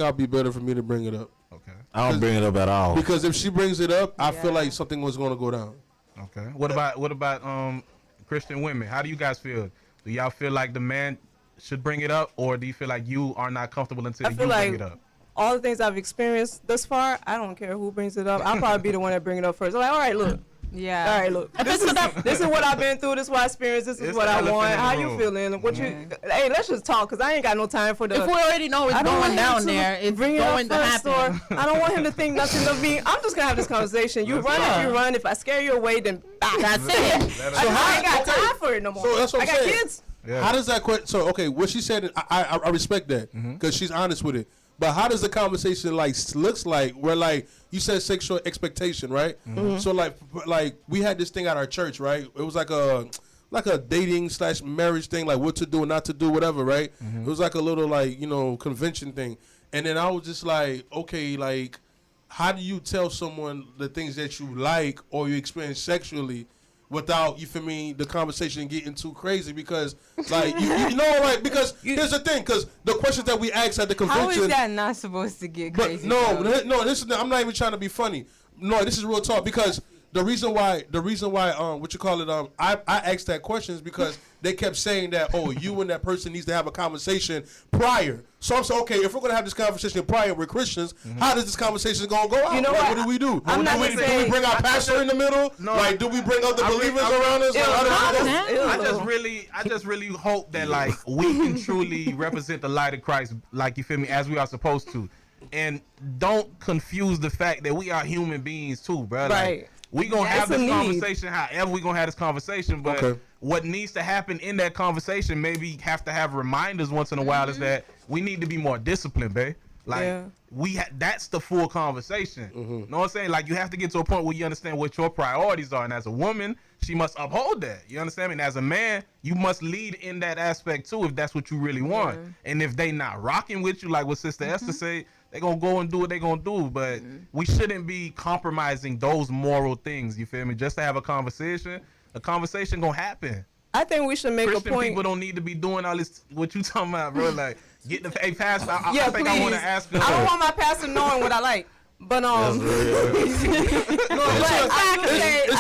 I'll be better for me to bring it up Okay. I don't bring it up at all. because if she brings it up, I feel Yeah. like something was going to go down. Okay. What about Christian women? How do you guys feel? Do y'all feel like the man should bring it up, or do you feel like you are not comfortable until I you feel bring like it up? all the things I've experienced thus far, I don't care who brings it up. I'll probably be the one that bring it up first. I'm like, all right, look. Yeah. All right, look. This is what I've been through. This is what I experienced. This is It's what the I elephant want. in the How you room. feeling? What you? Hey, let's just talk, cause I ain't got no time for the. If we already know it's I don't going want him down to there, it's bring it going to up first, happen. or I don't want him to think nothing of me. I'm just gonna have this conversation. You run if you run. If I scare you away, then that's it. So I ain't got time for it no more. So that's what I I'm got saying. kids. Yeah. How does that question? So okay, what she said, I respect that because she's honest with it. But how does the conversation like looks like? Where like you said sexual expectation, right? So like we had this thing at our church, right? It was like a dating / marriage thing, like what to do and not to do, whatever, right? It was like a little like convention thing, and then I was just like, okay, like how do you tell someone the things that you like or you experience sexually without, you feel me, the conversation getting too crazy? Because like you know, like, because here's the thing, because the questions that we asked at the convention, How is that not supposed to get but crazy? no, this is, I'm not even trying to be funny. No, this is real talk, because the reason why I asked that question is because they kept saying that, oh, you and that person needs to have a conversation prior. So I'm saying, okay, if we're gonna have this conversation prior, we're Christians, how does this conversation gonna go out? You know Like, what? do we do? I'm not do we bring our pastor in the middle? No, like, do we bring other believers I around us? Like, how do I just really hope that like we can truly represent the light of Christ, like, you feel me, as we are supposed to, and don't confuse the fact that we are human beings too, bro. Like, Right. we gonna have That's this a need. conversation however we gonna have this conversation, but Okay. what needs to happen in that conversation, maybe have to have reminders once in a while, is that we need to be more disciplined, babe. Like, Yeah. that's the full conversation. You know what I'm saying? Like, you have to get to a point where you understand what your priorities are, and as a woman, she must uphold that. You understand me? And as a man, you must lead in that aspect too, if that's what you really want. And if they not rocking with you, like what Sister Esther said, they gonna go and do what they gonna do. But we shouldn't be compromising those moral things. You feel me? Just to have a conversation gonna happen. I think we should make Christian a point. people don't need to be doing all this. What you talking about, bro? Like, get the pastor. I Yeah, think please. I want to ask him. I don't want my pastor knowing what I like. But it's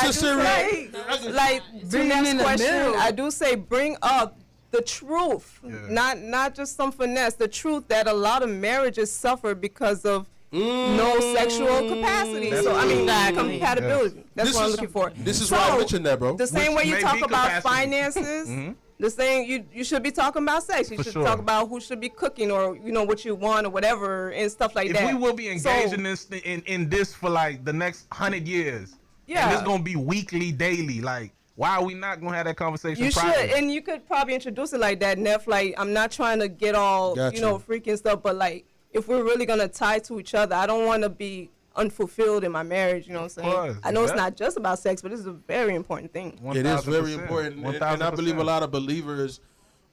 a serious. like to Bring him next in the question, middle. I do say bring up the truth, not just some finesse. The truth that a lot of marriages suffer because of no sexual capacity. So I mean, compatibility. That's what I'm looking for. This is why I mentioned that, bro. The same way you may talk be about capacity. finances. The same, you should be talking about sex. You For should sure. talk about who should be cooking, or what you want, or whatever, and stuff like If that. we will be engaged in this in this for like the next 100 years, and it's gonna be weekly, daily. Like, why are we not gonna have that conversation? You privately? should, and you could probably introduce it like that, Neff. Like, I'm not trying to get all Gotcha. freaky and stuff, but like, if we're really gonna tie to each other, I don't want to be unfulfilled in my marriage. You know what I'm saying? course, I know it's yeah. not just about sex, but it's a very important thing. It is very 1000%. important, and I believe a 1000%. lot of believers,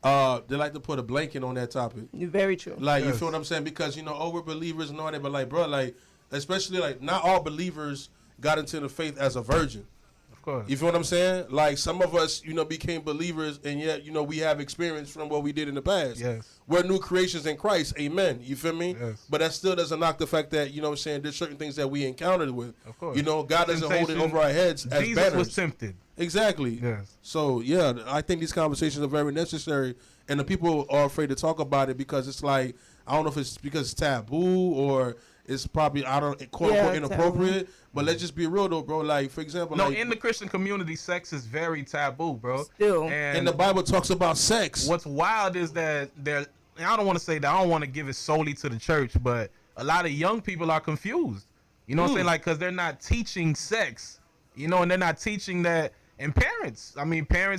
they like to put a blanket on that topic. Very true. Like, you Yes. feel what I'm saying? Because, we're believers and all that, but like, bro, like, especially like, not all believers got into the faith as a virgin. Of course. You feel what I'm saying? Like, some of us, became believers, and yet, we have experience from what we did in the past. Yes. We're new creations in Christ. Amen. You feel me? Yes. But that still doesn't knock the fact that, there's certain things that we encountered with. Of course. God doesn't hold it Temptation. over our heads as Jesus banners. was tempted. Exactly. Yes. So, yeah, I think these conversations are very necessary, and the people are afraid to talk about it because it's like, I don't know if it's because it's taboo or it's probably, quote unquote, inappropriate. But let's just be real though, bro. Like, for example, No, like, in the Christian community, sex is very taboo, bro. Still. and the Bible talks about sex. What's wild is that I don't want to say that, I don't want to give it solely to the church, but a lot of young people are confused. You know what I'm saying? Like, because they're not teaching sex, and they're not teaching that. And parents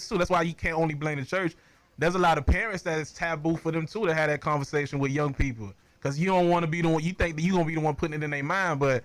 too. That's why you can't only blame the church. There's a lot of parents that it's taboo for them too to have that conversation with young people, because you don't want to be the one. You think that you're gonna be the one putting it in their mind, but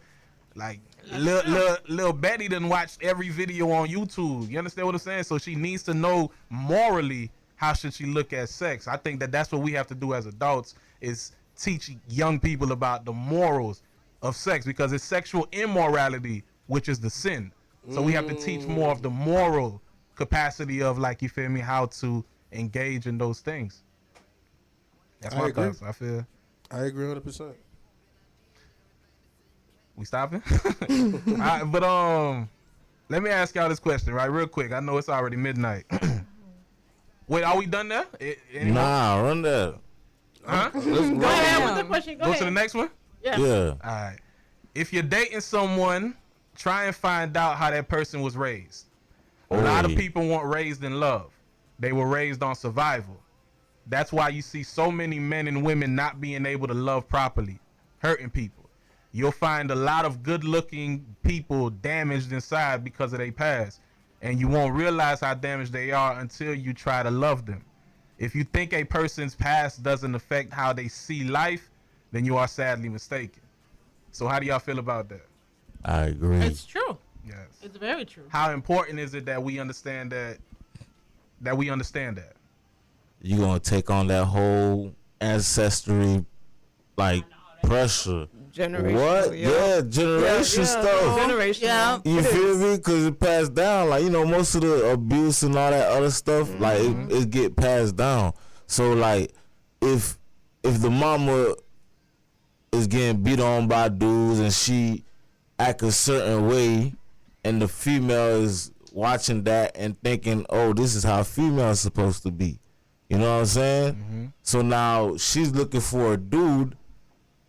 like little Betty done watched every video on YouTube. You understand what I'm saying? So she needs to know morally how should she look at sex. I think that that's what we have to do as adults, is teach young people about the morals of sex, because it's sexual immorality, which is the sin. So we have to teach more of the moral capacity of, like, you feel me, how to engage in those things. That's my thoughts. I feel. I agree 100%. We stopping? All right, but let me ask y'all this question, right, real quick. I know it's already midnight. Wait, are we done there? Nah, run that. Huh? Go ahead with the question. Go Go ahead. to the next one. Yeah. Yeah. All right. If you're dating someone, try and find out how that person was raised. A lot of people weren't raised in love. They were raised on survival. That's why you see so many men and women not being able to love properly, hurting people. You'll find a lot of good-looking people damaged inside because of their past, and you won't realize how damaged they are until you try to love them. If you think a person's past doesn't affect how they see life, then you are sadly mistaken. So how do y'all feel about that? I agree. It's true. Yes. It's very true. How important is it that we understand that? You gonna take on that whole ancestry, like pressure. Generation. What? Yeah, generation stuff. Generation. Yeah. You feel me? Cause it passed down. Like, you know, most of the abuse and all that other stuff, like it get passed down. So like, if the mama is getting beat on by dudes and she act a certain way, and the female is watching that and thinking, oh, this is how female is supposed to be. You know what I'm saying? So now she's looking for a dude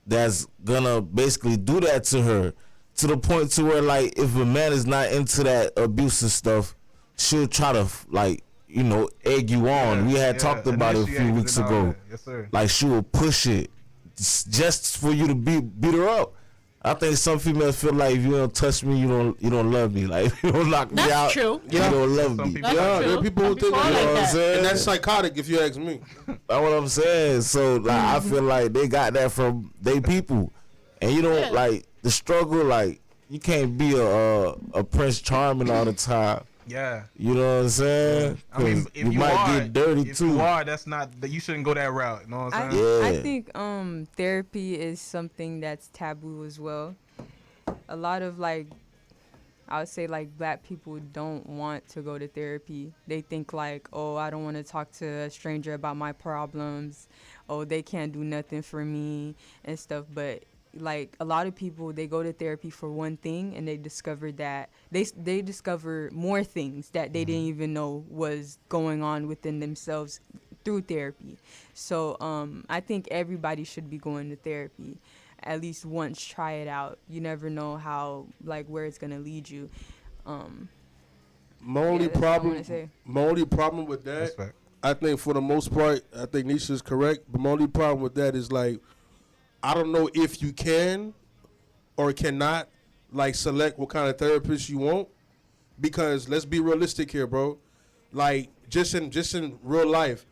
that's gonna basically do that to her, to the point to where, like, if a man is not into that abusive stuff, she'll try to, like, you know, egg you on. We had talked about it a few weeks ago. Yes, sir. Like, she will push it just for you to beat her up. I think some females feel like if you don't touch me, you don't love me. Like, if you don't knock me out, That's true. you don't love Some me. people- Yeah, there are people who think Some that. people You know like what I'm that. saying? And that's psychotic, if you ask me. That's what I'm saying. So like, I feel like they got that from they people, and you don't like the struggle. Like, you can't be a Prince Charming all the time. Yeah. You know what I'm saying? I mean, 'Cause if you you might are, get dirty if too. you are, that's not. You shouldn't go that route. You know what I'm saying? Yeah. I think therapy is something that's taboo as well. A lot of, like, I would say, like, black people don't want to go to therapy. They think like, oh, I don't want to talk to a stranger about my problems. Oh, they can't do nothing for me and stuff. But like, a lot of people, they go to therapy for one thing, and they discover that they discover more things that they didn't even know was going on within themselves through therapy. So I think everybody should be going to therapy at least once. Try it out. You never know how, like, where it's gonna lead you. My only that's what I problem, wanna say. my only problem with that, That's fact. I think for the most part, I think Nisha's correct. But my only problem with that is, like, I don't know if you can or cannot, like, select what kind of therapist you want, because let's be realistic here, bro. Like, just in real life,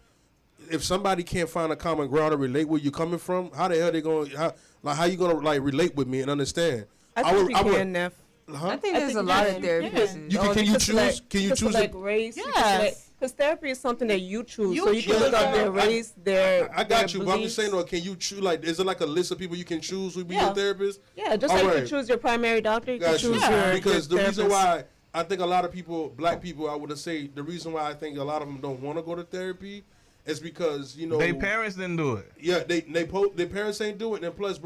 if somebody can't find a common ground to relate where you're coming from, how the hell they going? How you gonna, like, relate with me and understand? I think you can, Neff. Huh? I think I there's think a lot of you therapists. can. You can you choose? Select, Can you choose? select race? Yes. Because therapy is something that you choose. You So you can choose look up their it. race, their I got their you, but I'm just saying, beliefs. though, can you choose? Like, is it like a list of people you can choose who be Yeah. your therapist? Yeah, just All like right. you choose your primary doctor, you can Got you. choose Yeah. your Because the your reason therapist. why I think a lot of people, black people, I would say the reason why I think a lot of them don't want to go to therapy is because, you know, Their parents didn't do it. yeah, their parents ain't do it, and plus,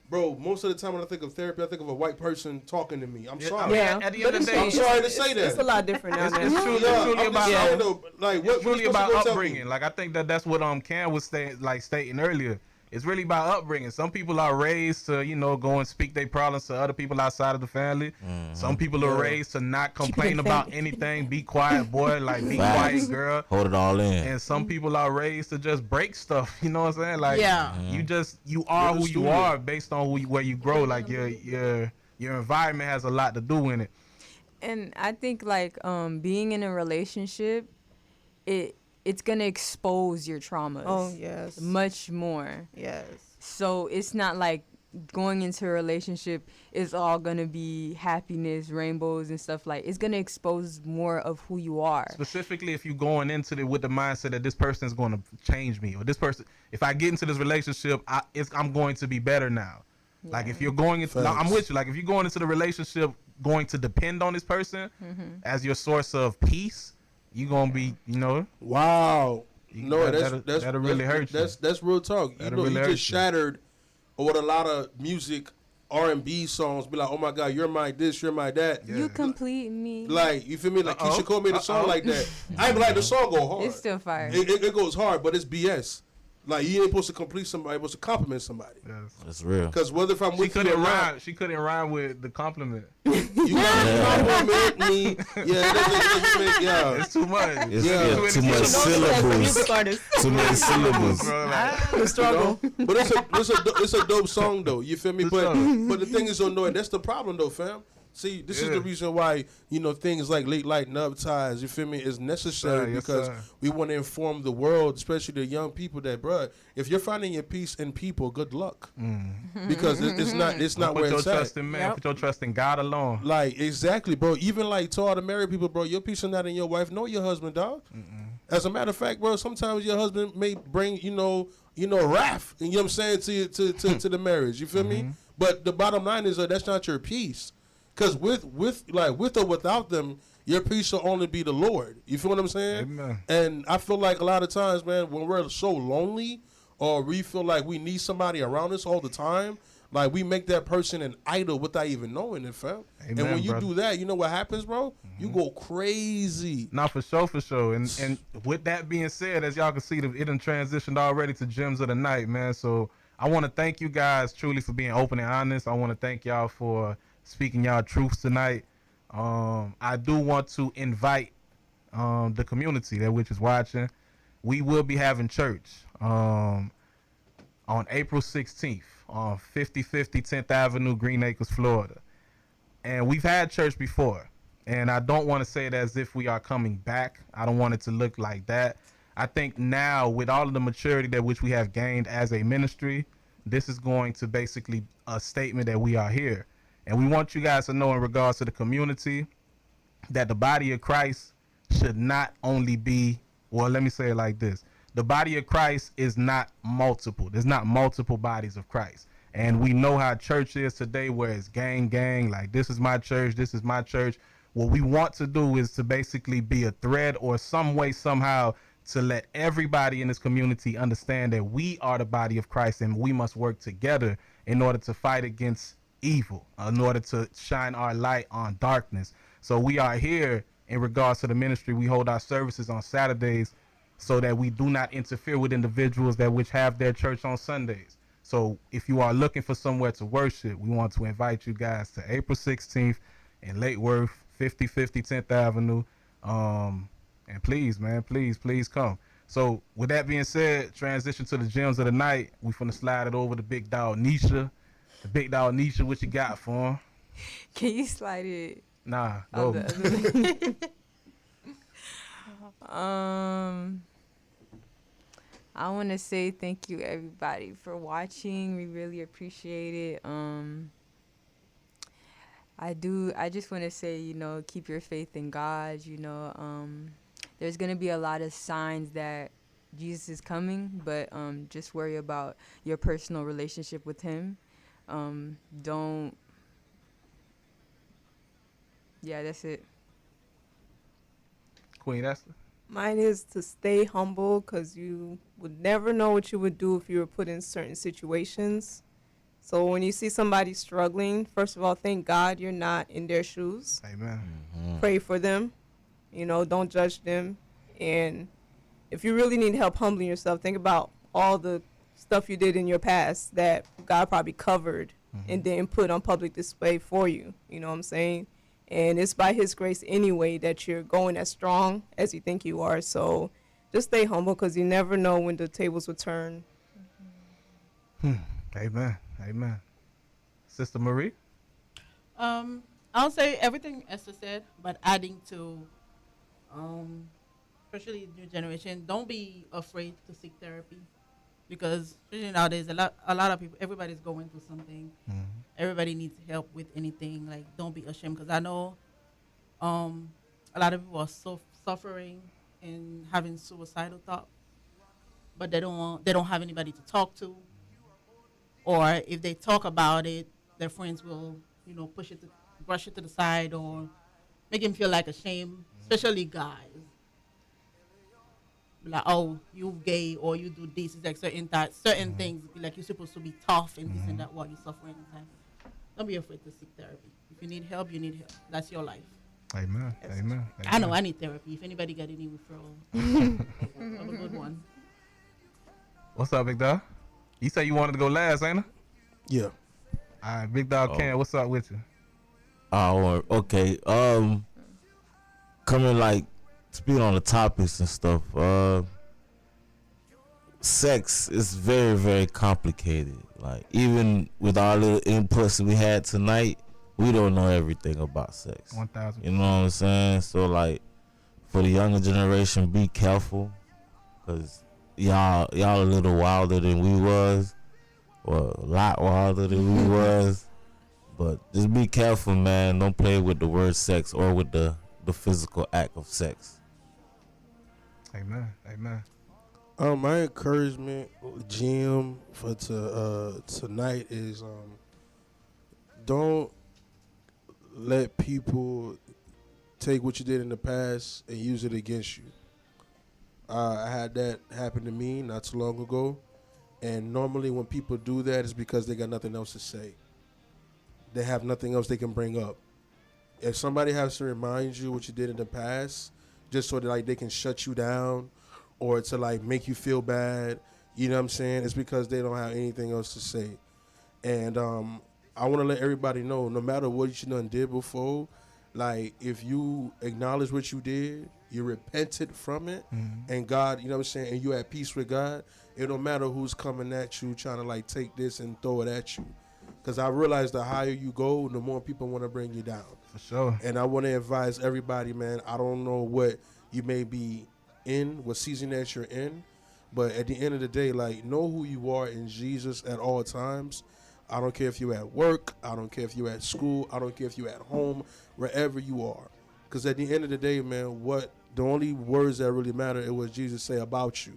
bro, most of the time when I think of therapy, I think of a white person talking to me. I'm Yeah, sorry. Yeah, At the but end of the it's- day, I'm sorry to say It's a that. lot different now. It's man. truly, Yeah, it's truly I'm just about saying, though, like, it's what really you about supposed to go tell me? upbringing. Like, I think that's what Cam was stating earlier. It's really about upbringing. Some people are raised to, you know, go and speak their problems to other people outside of the family. Some people are raised to not complain about anything. Be quiet, boy. Like, be Facts. quiet, girl. Hold it all in. And some people are raised to just break stuff. You know what I'm saying? Like, Yeah. you are who you student. are based on where you grow. Like, your environment has a lot to do in it. And I think, like, being in a relationship, it's gonna expose your traumas. Oh yes, Much more. yes. So it's not like going into a relationship is all gonna be happiness, rainbows, and stuff. Like, it's gonna expose more of who you are. Specifically, if you're going into it with the mindset that this person is going to change me, or this person, if I get into this relationship, I'm going to be better now. Like, if you're going into, now, I'm with you. Like, if you're going into the relationship going to depend on this person as your source of peace, you're gonna be, you know. Wow. No, that'll really hurt you. That's real talk. You That'll know, really you hurt just you. shattered what a lot of music, R&B songs be like. Oh my God, you're my this, you're my that. You complete me. Like, you feel me? Like, Uh-oh. Keisha Cole made a song like that. I ain't like the song go hard. It's still fire. It goes hard, but it's BS. Like, you ain't supposed to complete somebody, you're supposed to compliment somebody. Yes. That's real. Because whether if I'm She with you or couldn't not, rhyme. She couldn't rhyme with the compliment. you gotta compliment me. Yeah, yeah. It's too much. It's Yeah. too much syllables. Music artist. Too many syllables. Bro, like, The struggle. But it's a dope song though. You feel me? For But sure. but the thing is, though, no, that's the problem though, fam. See, this is the reason why, things like late lighten-up ties, you feel me, is necessary because we want to inform the world, especially the young people, that, bruh, if you're finding your peace in people, good luck. Because it's not where it's at. Put your trust in God alone. Like, exactly, bro. Even like to all the married people, bro, your peace is not in your wife, nor your husband, dog. As a matter of fact, bro, sometimes your husband may bring, wrath, you know what I'm saying, to the marriage. You feel me? But the bottom line is that's not your peace. Because with or without them, your peace will only be the Lord. You feel what I'm saying? Amen. And I feel like a lot of times, man, when we're so lonely or we feel like we need somebody around us all the time, like we make that person an idol without even knowing it, fam. Amen, and when you brother. do that, you know what happens, bro? You go crazy. Nah, for sure. And with that being said, as y'all can see, it done transitioned already to Gems of the Night, man. So I want to thank you guys truly for being open and honest. I want to thank y'all for speaking y'all truths tonight. I do want to invite the community that which is watching. We will be having church on April 16th on 5050 10th Avenue, Green Acres, Florida. And we've had church before. And I don't want to say it as if we are coming back. I don't want it to look like that. I think now, with all of the maturity that which we have gained as a ministry, this is going to basically a statement that we are here. And we want you guys to know, in regards to the community, that the body of Christ should not only be, well, let me say it like this. The body of Christ is not multiple. There's not multiple bodies of Christ. And we know how church is today, where it's gang, like this is my church, this is my church. What we want to do is to basically be a thread or some way, somehow, to let everybody in this community understand that we are the body of Christ and we must work together in order to fight against evil, in order to shine our light on darkness. So we are here in regards to the ministry. We hold our services on Saturdays so that we do not interfere with individuals that which have their church on Sundays. So if you are looking for somewhere to worship, we want to invite you guys to April 16th in Lake Worth, 5050 10th Avenue. And please, man, please come. So with that being said, transition to the Gems of the Night. We finna slide it over to Big Dog Nisha. The Big Dog Nisha, what you got for him? Can you slide it? Nah, go. I want to say thank you, everybody, for watching. We really appreciate it. I just want to say, keep your faith in God. There's going to be a lot of signs that Jesus is coming, but just worry about your personal relationship with him. Yeah, that's it. Queen Esther? Mine is to stay humble, because you would never know what you would do if you were put in certain situations. So when you see somebody struggling, first of all, thank God you're not in their shoes. Amen. Pray for them. Don't judge them. And if you really need help humbling yourself, think about all the stuff you did in your past that God probably covered and then put on public display for you. You know what I'm saying? And it's by his grace anyway that you're going as strong as you think you are. So just stay humble, because you never know when the tables will turn. Amen. Sister Marie? I'll say everything Esther said, but adding to, especially new generation, don't be afraid to seek therapy, because especially nowadays, a lot of people, everybody's going through something. Everybody needs help with anything. Like, don't be ashamed, because I know a lot of people are suffering and having suicidal thoughts, but they don't have anybody to talk to, or if they talk about it, their friends will brush it to the side or make them feel like ashamed, especially guys. Like, oh, you gay, or you do this. It's like certain things. Like, you're supposed to be tough and this and that while you're suffering. Don't be afraid to seek therapy. If you need help, you need help. That's your life. Amen. I know I need therapy. If anybody got any referral, have a good one. What's up, Big Dog? You say you wanted to go last, ain't it? Yeah. All right, Big Dog Ken, what's up with you? Oh, okay. Coming like speaking on the topics and stuff. Sex is very, very complicated. Like, even with our little inputs we had tonight, we don't know everything about sex. 1,000. You know what I'm saying? So like, for the younger generation, be careful, cause y'all a little wilder than we was, or a lot wilder than we was. But just be careful, man. Don't play with the word sex or with the physical act of sex. Amen. Amen. My encouragement, Jim, for tonight is don't let people take what you did in the past and use it against you. I had that happen to me not too long ago, and normally when people do that, it's because they got nothing else to say. They have nothing else they can bring up. If somebody has to remind you what you did in the past, just so that like they can shut you down, or to like make you feel bad, you know what I'm saying? It's because they don't have anything else to say. And I want to let everybody know, no matter what you done did before, like if you acknowledge what you did, you repented from it, and God, you know what I'm saying, and you at peace with God, it don't matter who's coming at you trying to like take this and throw it at you. Because I realize the higher you go, the more people want to bring you down. For sure. And I want to advise everybody, man, I don't know what you may be in, what season that you're in, but at the end of the day, like, know who you are in Jesus at all times. I don't care if you're at work, I don't care if you're at school, I don't care if you're at home, wherever you are. Because at the end of the day, man, the only words that really matter is what Jesus say about you.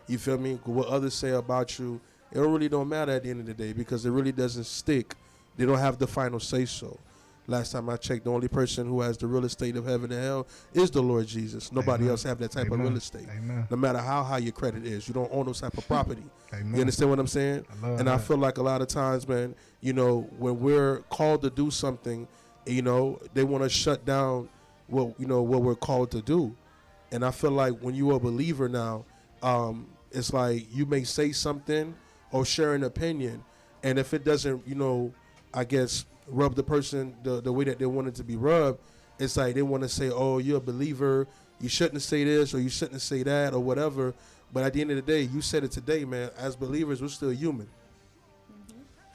You feel me? What others say about you, it really don't matter at the end of the day, because it really doesn't stick. They don't have the final say so. Last time I checked, the only person who has the real estate of heaven and hell is the Lord Jesus. Nobody else have that type of real estate. Amen. No matter how high your credit is, you don't own those type of property. Amen. You understand what I'm saying? I feel like a lot of times, man, you know, when we're called to do something, you know, they want to shut down what we're called to do. And I feel like when you're a believer now, it's like you may say something or share an opinion, and if it doesn't, you know, I guess rub the person the way that they want it to be rubbed, it's like they want to say, oh, you're a believer, you shouldn't say this or you shouldn't say that or whatever. But at the end of the day, you said it today, man, as believers, we're still human.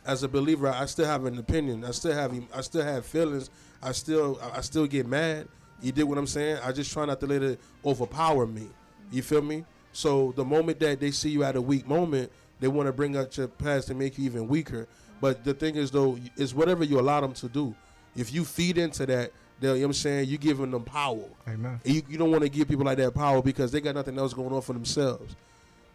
As a believer, I still have an opinion, I still have feelings, I still get mad. You dig what I'm saying? I just try not to let it overpower me. You feel me? So the moment that they see you at a weak moment, they want to bring up your past to make you even weaker. But the thing is, though, is whatever you allow them to do. If you feed into that, you know what I'm saying, you're giving them power. Amen. And you don't want to give people like that power because they got nothing else going on for themselves.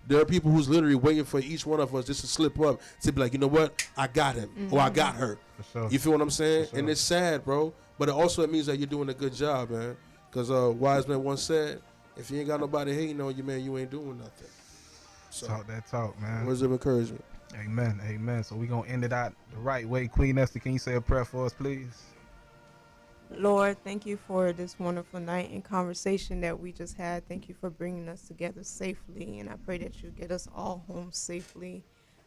There are people who's literally waiting for each one of us just to slip up to be like, you know what, I got him or I got her. For sure. You feel what I'm saying? Sure. And it's sad, bro. But it means that you're doing a good job, man. Because wise man once said, if you ain't got nobody hating on you, man, you ain't doing nothing. So, Talk that talk, man. words of encouragement. Amen. Amen. So we're going to end it out the right way. Queen Esther, can you say a prayer for us, please? Lord, thank you for this wonderful night and conversation that we just had. Thank you for bringing us together safely, and I pray that you get us all home safely,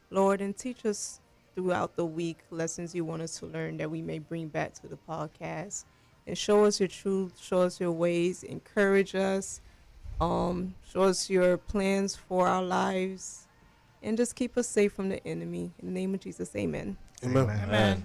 Lord, and teach us throughout the week lessons you want us to learn that we may bring back to the podcast, and show us your truth, show us your ways, encourage us, show us your plans for our lives, and just keep us safe from the enemy. In the name of Jesus, amen. Amen. Amen.